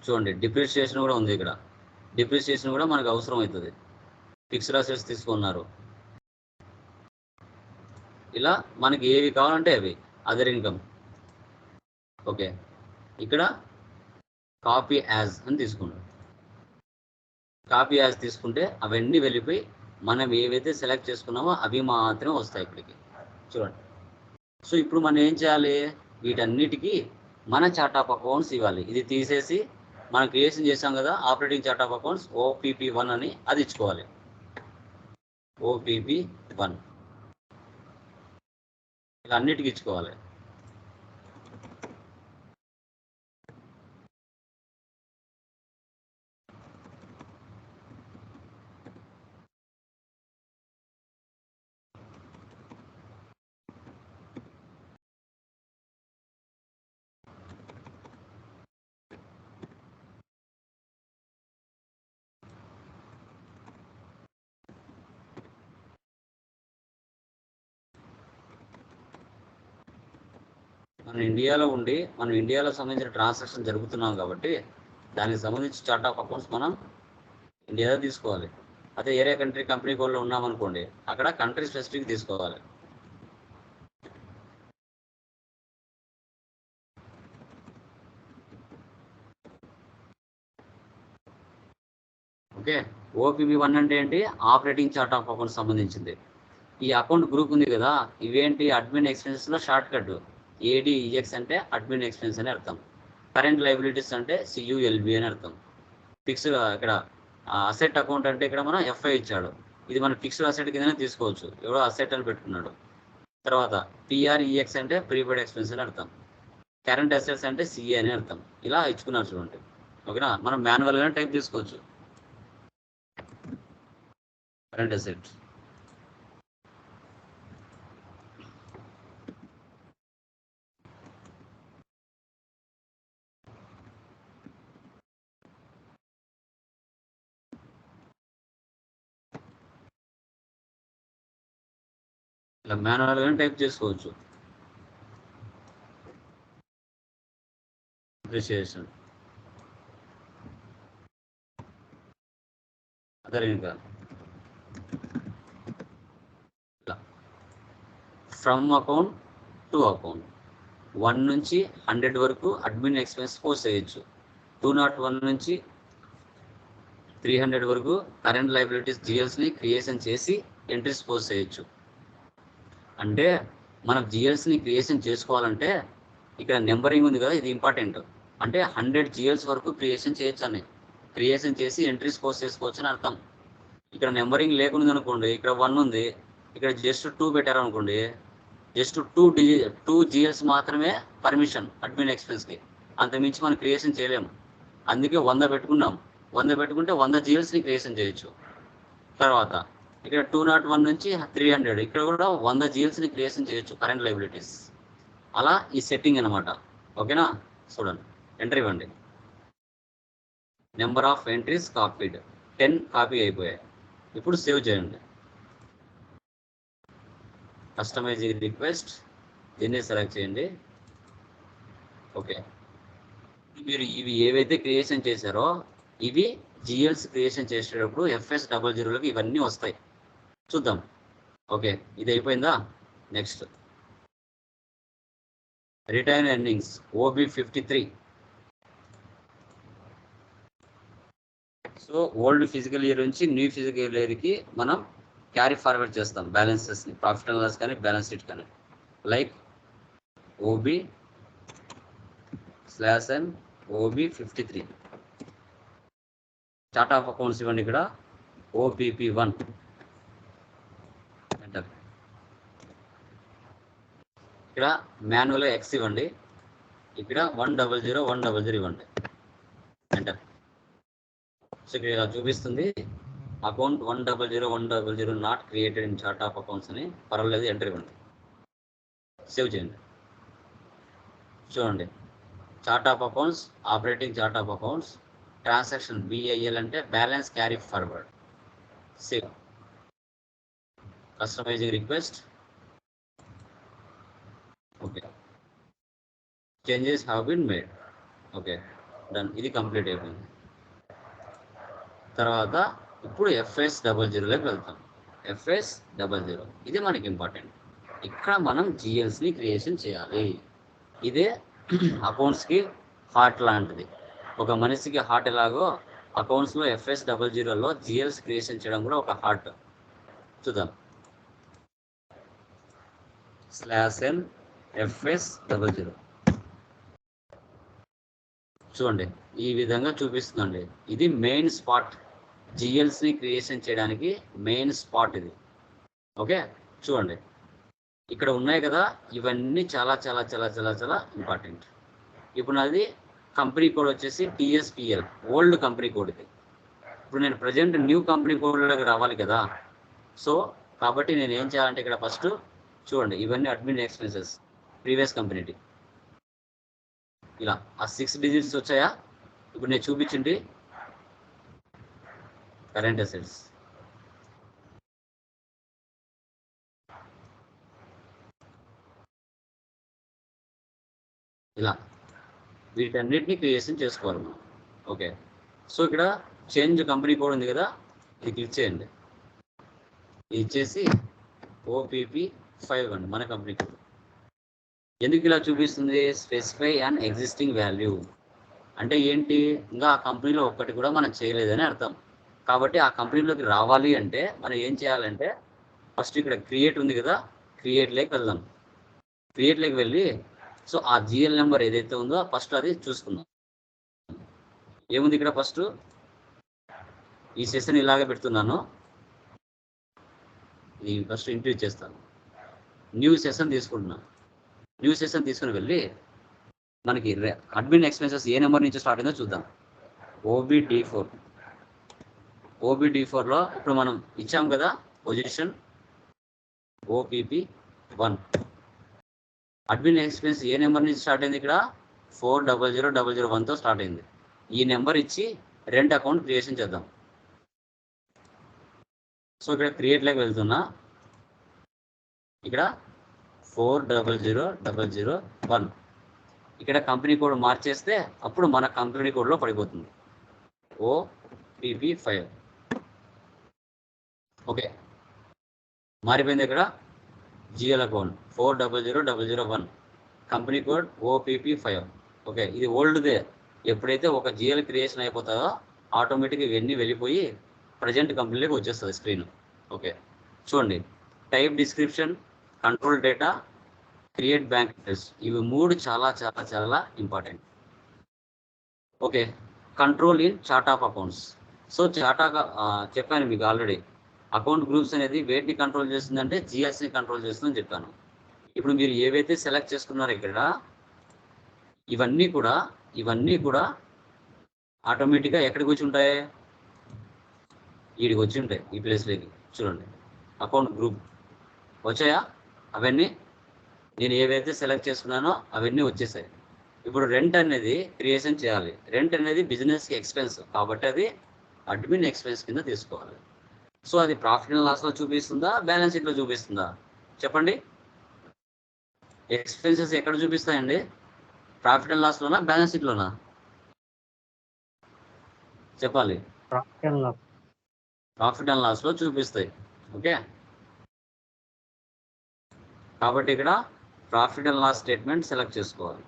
చూడండి, డిప్రిసియేషన్ కూడా ఉంది. ఇక్కడ డిప్రిసియేషన్ కూడా మనకు అవసరం అవుతుంది. ఫిక్స్డ్ అసెట్స్ తీసుకున్నారు. ఇలా మనకి ఏవి కావాలంటే అవి. Other income. ఓకే, ఇక్కడ కాపీ యాజ్ అని తీసుకున్నాం. కాపీ యాజ్ తీసుకుంటే అవన్నీ వెళ్ళిపోయి మనం ఏవైతే సెలెక్ట్ చేసుకున్నామో అవి మాత్రమే వస్తాయి ఇక్కడికి. చూడండి. సో ఇప్పుడు మనం ఏం చేయాలి? వీటన్నిటికీ మన చార్ట్ ఆఫ్ అకౌంట్స్ ఇవ్వాలి. ఇది తీసేసి మనం క్రియేషన్ చేసాం కదా operating chart of accounts OPP1 అని, అది ఇచ్చుకోవాలి. OPP1 ఇలా అన్నిటికీ ఇచ్చుకోవాలి. మనం ఇండియాలో సంబంధించిన ట్రాన్సాక్షన్ జరుగుతున్నాం కాబట్టి దానికి సంబంధించి చార్ట్ ఆఫ్ అకౌంట్స్ మనం ఇండియాలో తీసుకోవాలి. అదే ఏరియా కంట్రీ కంపెనీ కోడ్లో ఉన్నామనుకోండి, అక్కడ కంట్రీ స్పెసిఫిక్ తీసుకోవాలి. ఓకే, OPB1 అంటే ఏంటి? ఆపరేటింగ్ చార్ట్ ఆఫ్ అకౌంట్ సంబంధించింది. ఈ అకౌంట్ గ్రూప్ ఉంది కదా, ఇవేంటి? అడ్మిన్ ఎక్స్పెన్సెస్లో షార్ట్ కట్. ADEX అంటే అడ్మిన్ ఎక్స్పెన్స్ అని అర్థం. కరెంట్ లైబిలిటీస్ అంటే CULB అని అర్థం. ఫిక్స్డ్ ఇక్కడ అసెట్ అకౌంట్ అంటే ఇక్కడ మనం FI ఇచ్చాడు. ఇది మనం ఫిక్స్డ్ అసెట్ కిందనే తీసుకోవచ్చు. ఎవడో అసెట్ అని పెట్టుకున్నాడు. తర్వాత PREX అంటే ప్రీపెయిడ్ ఎక్స్పెన్స్ అని అర్థం. కరెంట్ అసెట్స్ అంటే CA అని అర్థం. ఇలా ఇచ్చుకున్నారు చూడండి. ఓకేనా, మనం మాన్యువల్గానే టైప్ తీసుకోవచ్చు. కరెంట్ అసెట్, ఇలా మాన్యువల్గానే టైప్ చేసుకోవచ్చు. Appreciation, other income. From account to account 1 నుంచి 100 వరకు అడ్మిన్ ఎక్స్పెన్స్ పోస్ట్ చేయొచ్చు. 201 నుంచి 300 వరకు కరెంట్ లైబిలిటీస్ GLస్ని క్రియేషన్ చేసి ఎంట్రీస్ పోస్ట్ చేయొచ్చు. అంటే మనం GLస్ని క్రియేషన్ చేసుకోవాలంటే ఇక్కడ నెంబరింగ్ ఉంది కదా, ఇది ఇంపార్టెంట్. అంటే 100 GLs వరకు క్రియేషన్ చేయొచ్చు అని, క్రియేషన్ చేసి ఎంట్రీస్ పోస్ట్ చేసుకోవచ్చు అని అర్థం. ఇక్కడ నెంబరింగ్ లేకుండా అనుకోండి, ఇక్కడ 1 ఉంది, ఇక్కడ జస్ట్ 2 పెట్టారు అనుకోండి, జస్ట్ 2 GLs మాత్రమే పర్మిషన్ అడ్మిన్ ఎక్స్పెన్స్కి, అంతమించి మనం క్రియేషన్ చేయలేము. అందుకే 100 పెట్టుకున్నాం. 100 పెట్టుకుంటే 100 GLస్ని క్రియేషన్ చేయొచ్చు. తర్వాత ఇక్కడ 201 నుంచి 300, ఇక్కడ కూడా 100 GLస్ని క్రియేషన్ చేయొచ్చు కరెంట్ లైబిలిటీస్. అలా ఈ సెట్టింగ్ అనమాట. ఓకేనా, చూడండి, ఎంట్రీ ఇవ్వండి. Number of entries copied 10 copy అయిపోయాయి. ఇప్పుడు సేవ్ చేయండి. కస్టమైజింగ్ రిక్వెస్ట్, దీన్ని సెలెక్ట్ చేయండి. ఓకే, మీరు ఇవి ఏవైతే క్రియేషన్ చేశారో ఇవి GLs క్రియేషన్ చేసేటప్పుడు FS00లోకి ఇవన్నీ వస్తాయి. చూద్దాం. ఓకే, ఇది అయిపోయిందా? Next retain earnings OB53. So old fiscal year నుంచి న్యూ ఫిజికల్ ఇయర్కి మనం క్యారీ ఫార్వర్డ్ చేస్తాం బ్యాలెన్సెస్ని, ప్రాఫిట్ అండ్ లాస్ కానీ బ్యాలెన్స్ షీట్ కానీ. Like OB/N OB53. Chart of accounts ఇవ్వండి. ఇక్కడ OPP1 ఎంటర్. ఇక్కడ మాన్యువల్ X ఇవ్వండి. ఇక్కడ 100 ఇవ్వండి, ఎంటర్. సో ఇక్కడ ఇలా చూపిస్తుంది account 100 not created in chart of accounts అని. పర్వాలేదు, ఎంటర్ ఇవ్వండి, సేవ్ చేయండి. చూడండి, chart of accounts, operating chart of accounts, transaction BIL అంటే balance carry forward. Save. Customising request. Okay, changes have been made. Okay, done. ఇది complete అయిపోయింది. తర్వాత ఇప్పుడు FS00లోకి వెళ్తాం. FS00 ఇది మనకి ఇంపార్టెంట్. ఇక్కడ మనం GLస్ని క్రియేషన్ చేయాలి. ఇదే అకౌంట్స్కి హార్ట్ లాంటిది. ఒక మనిషికి హార్ట్ ఎలాగో అకౌంట్స్లో FS00లో GLs క్రియేషన్ చేయడం కూడా ఒక హార్ట్. చూద్దాం. /N FS00 చూడండి, ఈ విధంగా చూపిస్తుందండి. ఇది మెయిన్ స్పాట్, GLస్ని క్రియేషన్ చేయడానికి మెయిన్ స్పాట్ ఇది. ఓకే, చూడండి, ఇక్కడ ఉన్నాయి కదా, ఇవన్నీ చాలా చాలా చాలా చాలా చాలా ఇంపార్టెంట్. ఇప్పుడు నాది కంపెనీ కోడ్ వచ్చేసి TSPL, ఓల్డ్ కంపెనీ కోడ్ ఇది. ఇప్పుడు నేను ప్రజెంట్ న్యూ కంపెనీ కోడ్లోకి రావాలి కదా. సో కాబట్టి నేను ఏం చేయాలంటే ఇక్కడ ఫస్ట్ చూడండి, ఇవన్నీ అడ్మిన్ ఎక్స్పెన్సెస్ ప్రీవియస్ కంపెనీకి. ఇలా ఆ 6 డిజిట్స్ వచ్చాయా? ఇప్పుడు నేను చూపించింది కరెంట్ అసెట్స్. ఇలా వీటన్నిటిని క్రియేషన్ చేసుకోవాలి మనం. ఓకే, సో ఇక్కడ చేంజ్ కంపెనీ కోడ్ ఉంది కదా, ఇది క్లిక్ చేయండి. ఇది ఇచ్చేసి ఓపీపీ 5 అండి మన కంపెనీ కోడ్. ఎందుకు ఇలా చూపిస్తుంది? స్పెసిఫై అండ్ ఎగ్జిస్టింగ్ వాల్యూ అంటే ఏంటి? ఇంకా ఆ కంపెనీలో ఒక్కటి కూడా మనం చేయలేదని అర్థం. కాబట్టి ఆ కంపెనీలోకి రావాలి అంటే మనం ఏం చేయాలంటే ఫస్ట్ ఇక్కడ క్రియేట్ ఉంది కదా, క్రియేట్లోకి వెళ్దాం. క్రియేట్లోకి వెళ్ళి సో ఆ జిఎల్ నెంబర్ ఏదైతే ఉందో ఫస్ట్ అది చూసుకుందాం. ఏముంది ఇక్కడ? ఫస్ట్ ఈ సెషన్ ఇలాగే పెడుతున్నాను. ఇది ఫస్ట్ ఇంట్రడ్యూస్ చేస్తాను. న్యూ సెషన్ తీసుకుంటున్నాను. న్యూ సెషన్ తీసుకుని వెళ్ళి మనకి అడ్మిన్ ఎక్స్పెన్సెస్ ఏ నెంబర్ నుంచి స్టార్ట్ అయిందో చూద్దాం. OBD4. OBD4లో ఇప్పుడు మనం ఇచ్చాం కదా పొజిషన్ OPP1. అడ్మిన్ ఎక్స్పెన్స్ ఏ నెంబర్ నుంచి స్టార్ట్ అయింది? ఇక్కడ 400001తో స్టార్ట్ అయింది. ఈ నెంబర్ ఇచ్చి రెంట్ అకౌంట్ క్రియేషన్ చేద్దాం. సో ఇక్కడ క్రియేట్లోకి వెళ్తున్నా. ఇక్కడ 400001 ఇక్కడ కంపెనీ కోడ్ మార్చేస్తే అప్పుడు మన కంపెనీ కోడ్లో పడిపోతుంది OPP5. ఓకే, మారిపోయింది. ఇక్కడ GL account 400001 company code OPP5. Okay, ఇది ఓల్డ్దే. ఎప్పుడైతే ఒక జిఎల్ క్రియేషన్ అయిపోతుందో ఆటోమేటిక్గా ఇవన్నీ వెళ్ళిపోయి ప్రజెంట్ కంపెనీలోకి వచ్చేస్తుంది స్క్రీన్. ఓకే, చూడండి. Type description, control data, create bank details, ఇవి 3 చాలా చాలా చాలా important. Okay, control in chart of accounts. So చెప్పాను మీకు ఆల్రెడీ. అకౌంట్ గ్రూప్స్ అనేది వేటిని కంట్రోల్ చేస్తుందంటే జిఎస్ని కంట్రోల్ చేస్తుందని చెప్పాను. ఇప్పుడు మీరు ఏవైతే సెలెక్ట్ చేసుకున్నారో ఇక్కడ ఇవన్నీ కూడా ఆటోమేటిక్గా ఎక్కడికి వచ్చి ఉంటాయి? వీడికి వచ్చి ఉంటాయి. ఈ ప్లేస్లోకి చూడండి, అకౌంట్ గ్రూప్ వచ్చాయా? అవన్నీ నేను ఏవైతే సెలెక్ట్ చేసుకున్నానో అవన్నీ వచ్చేసాయి. ఇప్పుడు రెంట్ అనేది క్రియేషన్ చేయాలి. రెంట్ అనేది బిజినెస్కి ఎక్స్పెన్స్ కాబట్టి అది అడ్మిన్ ఎక్స్పెన్స్ కింద తీసుకోవాలి. సో అది ప్రాఫిట్ అండ్ లాస్లో చూపిస్తుందా, బ్యాలెన్స్ షీట్లో చూపిస్తుందా? చెప్పండి. ఎక్స్పెన్సెస్ ఎక్కడ చూపిస్తాయండి? ప్రాఫిట్ అండ్ లాస్లోనా, బ్యాలెన్స్ షీట్లోనా? చెప్పాలి. ప్రాఫిట్ అండ్ లాస్లో చూపిస్తాయి. ఓకే, కాబట్టి ఇక్కడ profit and loss statement select చేసుకోవాలి.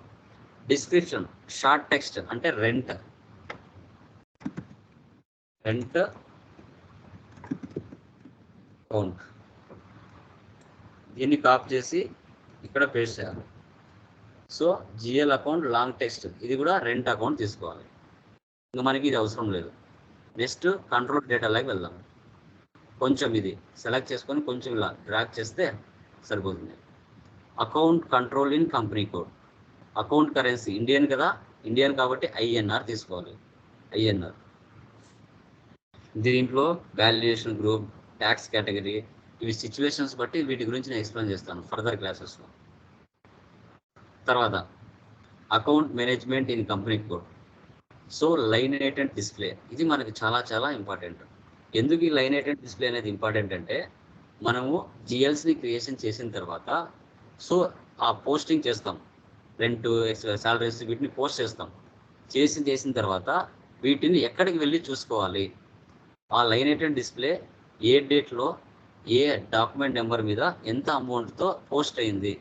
డిస్క్రిప్షన్ షార్ట్ టెక్స్ట్ అంటే రెంట్ అకౌంట్. దీన్ని కాపీ చేసి ఇక్కడ పేస్ట్ చేయాలి. So GL account long text, ఇది కూడా రెంట్ అకౌంట్ తీసుకోవాలి. ఇంకా మనకి ఇది అవసరం లేదు. నెక్స్ట్ కంట్రోల్ డేటాలోకి వెళ్దాం. కొంచెం ఇది సెలెక్ట్ చేసుకొని కొంచెం ఇలా డ్రాగ్ చేస్తే సరిపోతుంది. Account control in company code. Account currency Indian కదా, ఇండియన్ కాబట్టి INR తీసుకోవాలి. INR. దీంట్లో వాల్యుయేషన్ గ్రూప్, ట్యాక్స్ కేటగిరీ, ఇవి సిచ్యువేషన్స్ బట్టి వీటి గురించి నేను ఎక్స్ప్లెయిన్ చేస్తాను ఫర్దర్ క్లాసెస్లో. తర్వాత account management in company code. So line item display, ఇది మనకి చాలా చాలా ఇంపార్టెంట్. ఎందుకు ఈ లైన్ ఐటెంట్ డిస్ప్లే అనేది ఇంపార్టెంట్ అంటే మనము జిఎల్స్ని క్రియేషన్ చేసిన తర్వాత సో ఆ పోస్టింగ్ చేస్తాం, రెంట్, సాలరీస్ వీటిని పోస్ట్ చేస్తాం. చేసిన తర్వాత వీటిని ఎక్కడికి వెళ్ళి చూసుకోవాలి? ఆ లైన్ ఐటెంట్ డిస్ప్లే ఏ డేట్లో ఏ డాక్యుమెంట్ నెంబర్ మీద ఎంత అమౌంట్తో పోస్ట్ అయింది,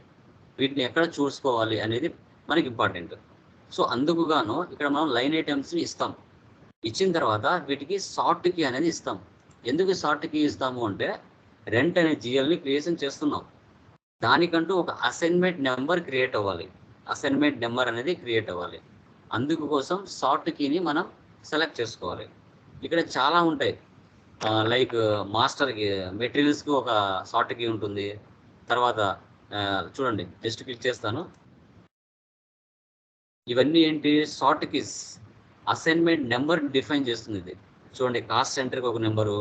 వీటిని ఎక్కడ చూసుకోవాలి అనేది మనకి ఇంపార్టెంట్. సో అందుకు గాను ఇక్కడ మనం లైన్ ఐటమ్స్ని ఇస్తాం. ఇచ్చిన తర్వాత వీటికి షార్ట్ కీ అనేది ఇస్తాం. ఎందుకు షార్ట్ కీ ఇస్తాము అంటే రెంట్ అనే జిఎల్ని క్రియేషన్ చేస్తున్నాం, దానికంటూ ఒక అసైన్మెంట్ నెంబర్ క్రియేట్ అవ్వాలి. అసైన్మెంట్ నెంబర్ అనేది క్రియేట్ అవ్వాలి. అందుకు కోసం షార్ట్ కీని మనం సెలెక్ట్ చేసుకోవాలి. ఇక్కడ చాలా ఉంటాయి, లైక్ మాస్టర్కి మెటీరియల్స్కి ఒక షార్ట్ కీ ఉంటుంది. తర్వాత చూడండి, జస్ట్ క్లిక్ చేస్తాను. ఇవన్నీ ఏంటి? Short keys. Assignment number define చేస్తుంది ఇది. చూడండి, కాస్ట్ సెంటర్కి ఒక నెంబరు,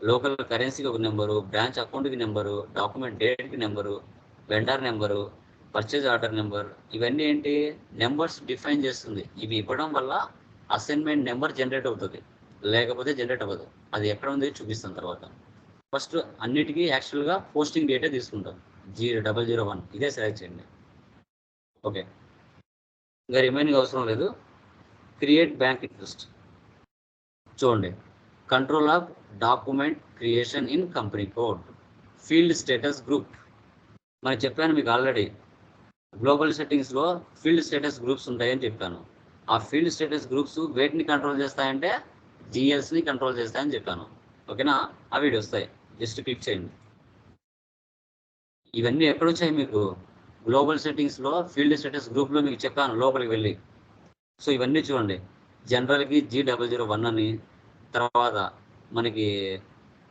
లోకల్ కరెన్సీకి ఒక నెంబరు, బ్రాంచ్ అకౌంట్కి నెంబరు, డాక్యుమెంట్ డేట్కి number, vendor number, purchase order number, ఇవన్నీ ఏంటి? నెంబర్స్ డిఫైన్ చేస్తుంది. ఇవి ఇవ్వడం వల్ల అసైన్మెంట్ నెంబర్ జనరేట్ అవుతుంది, లేకపోతే జనరేట్ అవ్వదు. అది ఎక్కడ ఉంది చూపిస్తాను తర్వాత. ఫస్ట్ అన్నిటికీ యాక్చువల్గా పోస్టింగ్ డేటే తీసుకుంటాం, 001 ఇదే సెలెక్ట్ చేయండి. ఓకే, ఇంకా రిమైనింగ్ అవసరం లేదు. Create bank interest. చూడండి, control of document creation in company code, field status group. మనం చెప్పాను మీకు ఆల్రెడీ, గ్లోబల్ సెట్టింగ్స్లో ఫీల్డ్ స్టేటస్ గ్రూప్స్ ఉంటాయని చెప్పాను. ఆ ఫీల్డ్ స్టేటస్ గ్రూప్స్ వేటిని కంట్రోల్ చేస్తాయంటే జిఎల్స్ని కంట్రోల్ చేస్తాయని చెప్పాను. ఓకేనా, ఆ వీడియో వస్తాయి, జస్ట్ క్లిక్ చేయండి. ఇవన్నీ ఎక్కడొచ్చాయి మీకు? గ్లోబల్ సెట్టింగ్స్లో ఫీల్డ్ స్టేటస్ గ్రూప్లో మీకు చెప్పాను లోపలికి వెళ్ళి. సో ఇవన్నీ చూడండి. జనరల్కి G001 అని, తర్వాత మనకి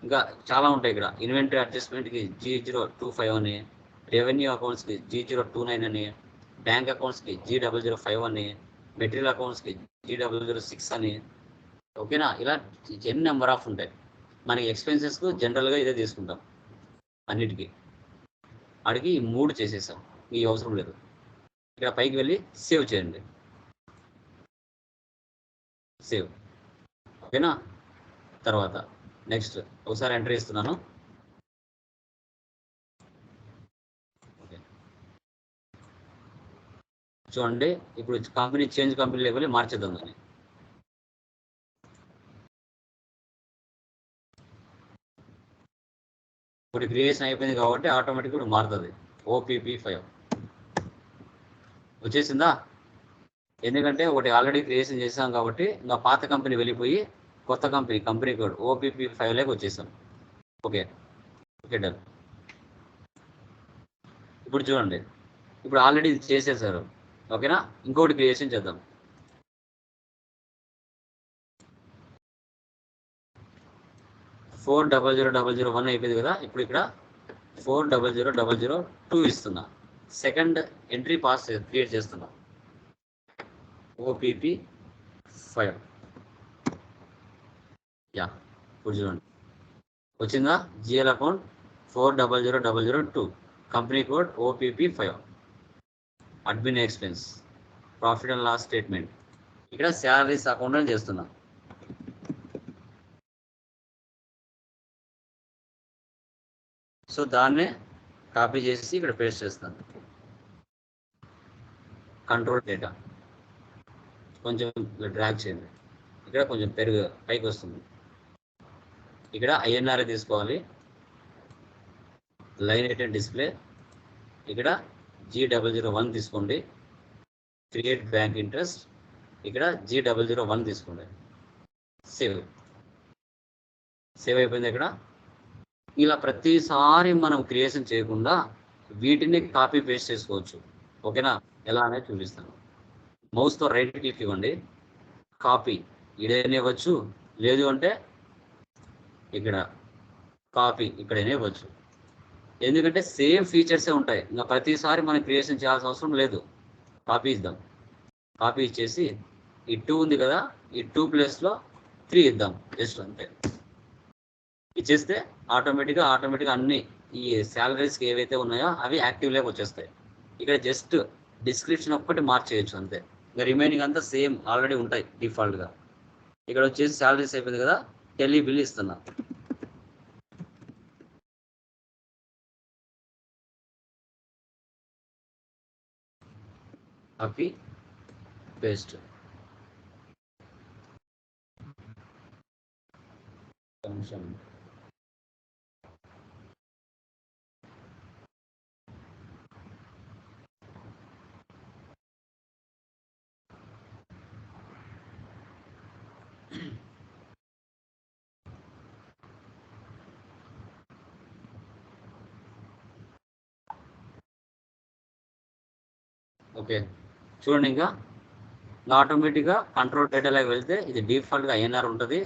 ఇంకా చాలా ఉంటాయి ఇక్కడ. ఇన్వెంటరీ అడ్జస్ట్మెంట్కి G025 అని, రెవెన్యూ అకౌంట్స్కి G029 అని, బ్యాంక్ అకౌంట్స్కి G005 అని, మెటీరియల్ అకౌంట్స్కి G006 అని. ఓకేనా, ఇలా ఎన్ నెంబర్ ఆఫ్ ఉంటాయి. మనకి ఎక్స్పెన్సెస్కు జనరల్గా ఇదే తీసుకుంటాం అన్నిటికీ. అడిగి ఈ 3 చేసేసాం, ఈ అవసరం లేదు. ఇక్కడ పైకి వెళ్ళి సేవ్ చేయండి, సేవ్. ఓకేనా, తర్వాత నెక్స్ట్ ఒకసారి ఎంట్రీ ఇస్తున్నాను. ఓకే, చూడండి ఇప్పుడు కంపెనీ చేంజ్ కంపెనీ లెవెల్ మార్చేద్దాం దాన్ని. ఇప్పుడు క్రియేషన్ అయిపోయింది కాబట్టి ఆటోమేటిక్గా ఇప్పుడు మారుతుంది. OPP5 వచ్చేసిందా? ఎందుకంటే ఒకటి ఆల్రెడీ క్రియేషన్ చేసాం కాబట్టి ఇంకా పాత కంపెనీ వెళ్ళిపోయి కొత్త కంపెనీ కోడ్ OPP5లోకి వచ్చేసాం. Okay, okay, done. ఇప్పుడు చూడండి, ఇప్పుడు ఆల్రెడీ ఇది చేసేసారు. ఓకేనా, ఇంకోటి క్రియేషన్ చేద్దాం. ఫోర్ 00001 అయిపోయింది కదా. ఇప్పుడు ఇక్కడ 400002 ఇస్తున్నా. సెకండ్ ఎంట్రీ పాస్ క్రియేట్ చేస్తున్నా, OPP5. యా, ఇప్పుడు చూడండి వచ్చిందా? GL account 400002, company code OPP5, admin expense, profit and loss statement. ఇక్కడ శాలరీస్ అకౌంట్ అని చేస్తున్నా. సో దాన్నే కాపీ చేసి ఇక్కడ పేస్ట్ చేస్తాను. కంట్రోల్ డేటా కొంచెం డ్రాగ్ చేయండి, ఇక్కడ కొంచెం పైకి వస్తుంది. ఇక్కడ INR తీసుకోవాలి, లైన్ ఐటెం డిస్ప్లే. ఇక్కడ G001 తీసుకోండి, క్రియేట్ బ్యాంక్ ఇంట్రెస్ట్. ఇక్కడ G001 తీసుకోండి, సేవ్ అయిపోయింది. ఇక్కడ ఇలా ప్రతిసారి మనం క్రియేషన్ చేయకుండా వీటిని కాపీ పేస్ట్ చేసుకోవచ్చు. ఓకేనా, ఎలా అనేది చూపిస్తాను. మౌస్తో రైట్ క్లిక్ ఇవ్వండి, కాపీ ఇడైనా ఇవ్వచ్చు, లేదు అంటే ఇక్కడ కాపీ ఇక్కడైనా ఇవ్వచ్చు. ఎందుకంటే సేమ్ ఫీచర్సే ఉంటాయి, ఇంకా ప్రతిసారి మనం క్రియేషన్ చేయాల్సిన అవసరం లేదు. కాపీ ఇద్దాం, కాపీ ఇచ్చేసి ఈ 2 ఉంది కదా, ఈ 2 ప్లేస్లో 3 ఇద్దాం, జస్ట్ అంతే. ఇచ్చేస్తే ఆటోమేటిక్గా అన్ని ఈ శాలరీస్కి ఏవైతే ఉన్నాయో అవి యాక్టివ్లోకి వచ్చేస్తాయి. ఇక్కడ జస్ట్ డిస్క్రిప్షన్ ఒక్కటి మార్చేయచ్చు అంతే, ఇంకా రిమైనింగ్ అంతా సేమ్ ఆల్రెడీ ఉంటాయి డిఫాల్ట్గా. ఇక్కడ వచ్చేసి శాలరీస్ అయిపోయింది కదా, టెలీ బిల్ ఇస్తున్నా. Copy paste. ఓకే, చూడండి ఇంకా ఆటోమేటిక్గా కంట్రోల్ డేటాలోకి వెళ్తే ఇది డిఫాల్ట్గా INR ఉంటుంది.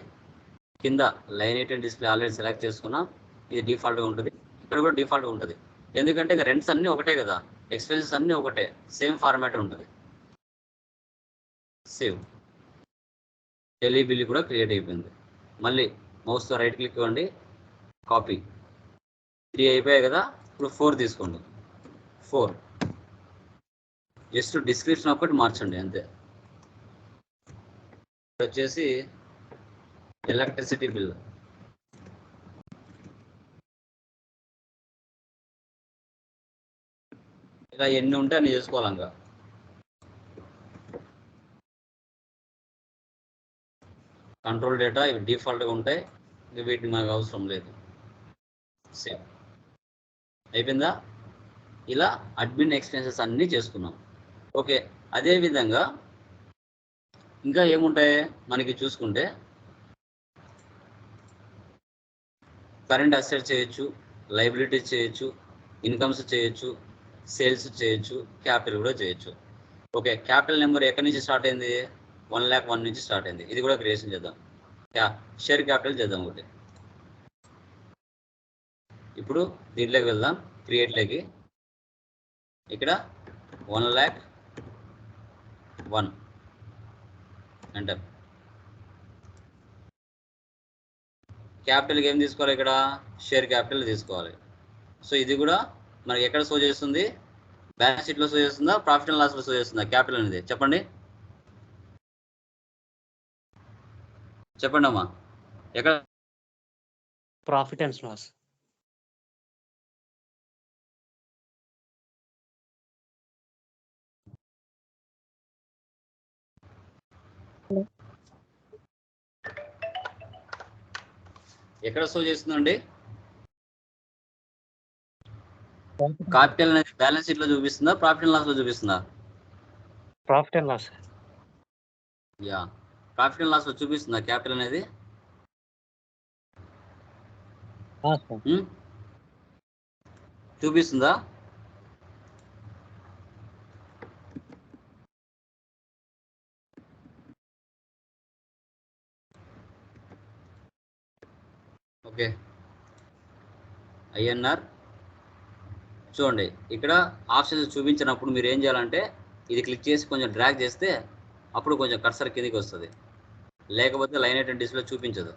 కింద line item display already select చేసుకున్నాం, ఇది డిఫాల్ట్గా ఉంటుంది. ఇక్కడ కూడా డిఫాల్ట్గా ఉంటుంది, ఎందుకంటే ఇక రెంట్స్ అన్నీ ఒకటే కదా, ఎక్స్పెన్సెస్ అన్నీ ఒకటే, సేమ్ ఫార్మాట్ ఉంటుంది. సేవ్. టెలీ బిల్ కూడా క్రియేట్ అయిపోయింది. మళ్ళీ మౌస్తో రైట్ క్లిక్ ఇవ్వండి, కాపీ. 3 అయిపోయాయి కదా, ఇప్పుడు 4 తీసుకోండి. 4 జస్ట్ డిస్క్రిప్షన్ ఒకటి మార్చండి అంతే. వచ్చేసి ఎలక్ట్రిసిటీ బిల్. ఇలా ఎన్ని ఉంటే అన్ని చేసుకోవాలి. ఇంకా కంట్రోల్ డేటా ఇవి డిఫాల్ట్గా ఉంటాయి, వీటిని మనకు అవసరం లేదు. సేవ్ అయిపోయిందా? ఇలా అడ్మిన్ ఎక్స్పెన్సెస్ అన్నీ చేసుకున్నాం. ఓకే, అదేవిధంగా ఇంకా ఏముంటాయి మనకి చూసుకుంటే, కరెంట్ అసెట్స్ చేయొచ్చు, లైబిలిటీస్ చేయొచ్చు, ఇన్కమ్స్ చేయొచ్చు, సేల్స్ చేయొచ్చు, క్యాపిటల్ కూడా చేయొచ్చు. ఓకే, క్యాపిటల్ నెంబర్ ఎక్కడి నుంచి స్టార్ట్ అయింది? 1,01,000 నుంచి స్టార్ట్ అయింది. ఇది కూడా క్రియేషన్ చేద్దాం. షేర్ క్యాపిటల్ చేద్దాం ఒకటి. ఇప్పుడు దీంట్లోకి వెళ్దాం, క్రియేట్లోకి. ఇక్కడ 1,01,000 ఎంటర్. క్యాపిటల్కి ఏం తీసుకోవాలి? ఇక్కడ షేర్ క్యాపిటల్ తీసుకోవాలి. సో ఇది కూడా మనకి ఎక్కడ షో చేస్తుంది? బ్యాలెన్స్ షీట్లో షో చేస్తుందా, ప్రాఫిట్ అండ్ లాస్లో షో చేస్తుందా క్యాపిటల్ అనేది? చెప్పండి చెప్పండి అమ్మా, ఎక్కడ? Profit and loss. ఎక్కడ షో చేస్తుందండి? క్యాపిటల్ అనేది బ్యాలెన్స్ షీట్లో చూపిస్తుందా, ప్రాఫిట్ అండ్ లాస్లో చూపిస్తుందా? Profit and loss. Yeah, profit and లాస్లో చూపిస్తుందా క్యాపిటల్ అనేది? చూపిస్తుందా? ఓకే, ఐఎన్ఆర్ చూడండి, ఇక్కడ ఆప్షన్స్ చూపించినప్పుడు మీరు ఏం చేయాలంటే ఇది క్లిక్ చేసి కొంచెం డ్రాగ్ చేస్తే అప్పుడు కొంచెం కర్సర్ కిందకి వస్తుంది, లేకపోతే లైన్ ఐటెం డిస్ప్లే చూపించదు.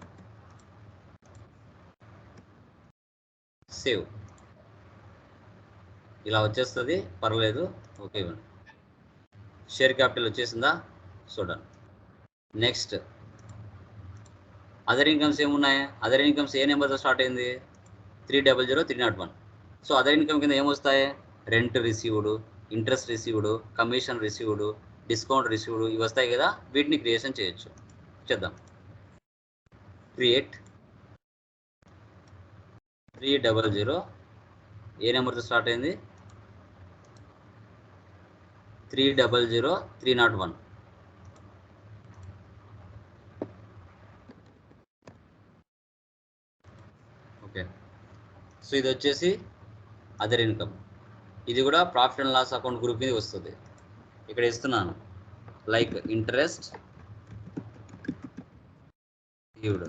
సేవ్ ఇలా వచ్చేస్తుంది, పర్లేదు. ఓకే, షేర్ క్యాపిటల్ వచ్చేసిందా? చూడండి. నెక్స్ట్ అదర్ ఇన్కమ్స్ ఏమున్నాయి? అదర్ ఇన్కమ్స్ ఏ నెంబర్తో స్టార్ట్ అయింది? 300,301. సో అదర్ ఇన్కమ్ కింద ఏమొస్తాయి? Rent received, interest received, commission received, discount received, ఇవి వస్తాయి కదా. వీటిని క్రియేషన్ చేయొచ్చు. చేద్దాం. క్రియేట్ 300 ఏ నెంబర్తో స్టార్ట్ అయింది? 300,301. ఓకే, సో ఇది వచ్చేసి అదర్ ఇన్కమ్. ఇది కూడా profit and loss account group మీద వస్తుంది. ఇక్కడ ఇస్తున్నాను like interest received,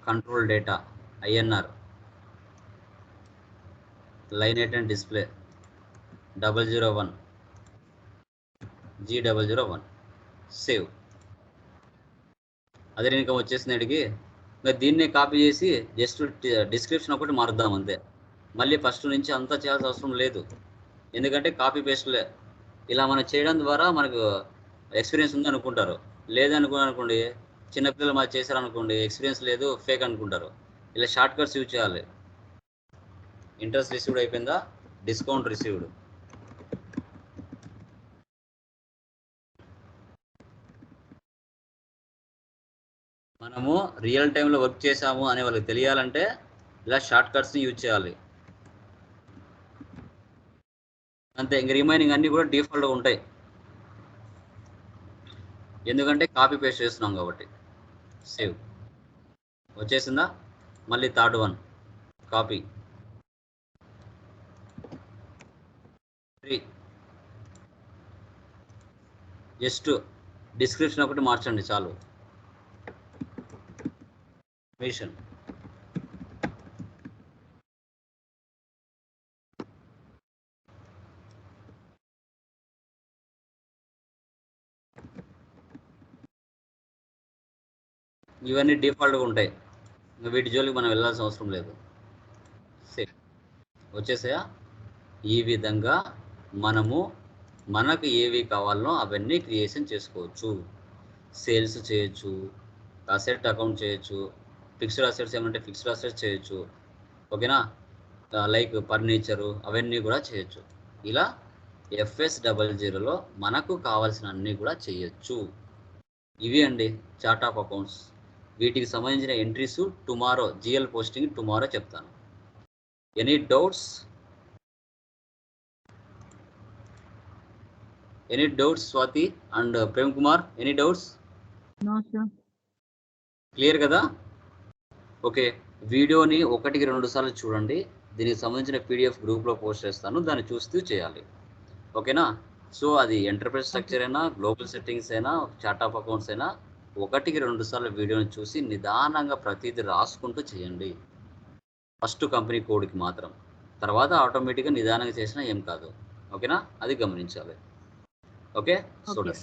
control data INR, line item display 001 G001. సేవ్. అదే ఇన్కమ్ వచ్చేసింది ఇక్కడికి. ఇంకా దీన్నే కాపీ చేసి జస్ట్ డిస్క్రిప్షన్ ఒకటి మారుద్దాం అంతే. మళ్ళీ ఫస్ట్ నుంచి అంతా చేయాల్సిన అవసరం లేదు, ఎందుకంటే కాపీ పేస్ట్లే. ఇలా మనం చేయడం ద్వారా మనకు ఎక్స్పీరియన్స్ ఉంది అనుకుంటారు, లేదనుకోండి చిన్నపిల్లలు మాది చేశారనుకోండి ఎక్స్పీరియన్స్ లేదు, ఫేక్ అనుకుంటారు. ఇలా షార్ట్ కట్స్ యూజ్ చేయాలి. ఇంట్రెస్ట్ రిసీవ్డ్ అయిపోయిందా? డిస్కౌంట్ రిసీవ్డ్, మనము రియల్ టైంలో వర్క్ చేసాము అనే వాళ్ళకి తెలియాలంటే ఇలా షార్ట్ కట్స్ని యూజ్ చేయాలి అంతే. ఇంక రిమైనింగ్ అన్నీ కూడా డిఫాల్ట్గా ఉంటాయి, ఎందుకంటే కాపీ పేస్ట్ చేస్తున్నాం కాబట్టి. సేవ్ వచ్చేసిందా? మళ్ళీ third one copy 3. Just description ఒకటి మార్చండి చాలు. మిషన్ ఇవన్నీ డిఫాల్ట్గా ఉంటాయి, ఇంకా వీటి జోలికి మనం వెళ్ళాల్సిన అవసరం లేదు. సేవ్ వచ్చేసాయా? ఈ విధంగా మనకు ఏవి కావాలనో అవన్నీ క్రియేషన్ చేసుకోవచ్చు. సేల్స్ చేయొచ్చు, అసెట్ అకౌంట్ చేయొచ్చు, ఫిక్స్డ్ అసెట్స్ ఏమంటే ఫిక్స్డ్ అసెట్స్ చేయొచ్చు. ఓకేనా? లైక్ ఫర్నిచరు అవన్నీ కూడా చేయొచ్చు. ఇలా FS00లో మనకు కావాల్సిన అన్నీ కూడా చేయొచ్చు. ఇవి అండి చార్ట్ ఆఫ్ అకౌంట్స్. వీటికి సంబంధించిన entries tomorrow, GL posting tomorrow చెప్తాను. Any doubts? Swathi and Prem Kumar, any doubts? No sir. Clear కదా? ఓకే, వీడియోని 1-2 సార్లు చూడండి. దీనికి సంబంధించిన PDF గ్రూప్లో పోస్ట్ చేస్తాను, దాన్ని చూస్తూ చేయాలి. ఓకేనా? సో అది ఎంటర్ప్రైజ్ స్ట్రక్చర్ అయినా, గ్లోబల్ సెట్టింగ్స్ అయినా, చార్ట్ ఆఫ్ అకౌంట్స్ అయినా 1-2 సార్లు వీడియోని చూసి నిదానంగా ప్రతిదీ రాసుకుంటూ చేయండి. ఫస్ట్ కంపెనీ కోడ్కి మాత్రం, తర్వాత ఆటోమేటిక్గా నిదానంగా చేసినా ఏం కాదు. ఓకేనా? అది గమనించాలి. ఓకే, చూడండి.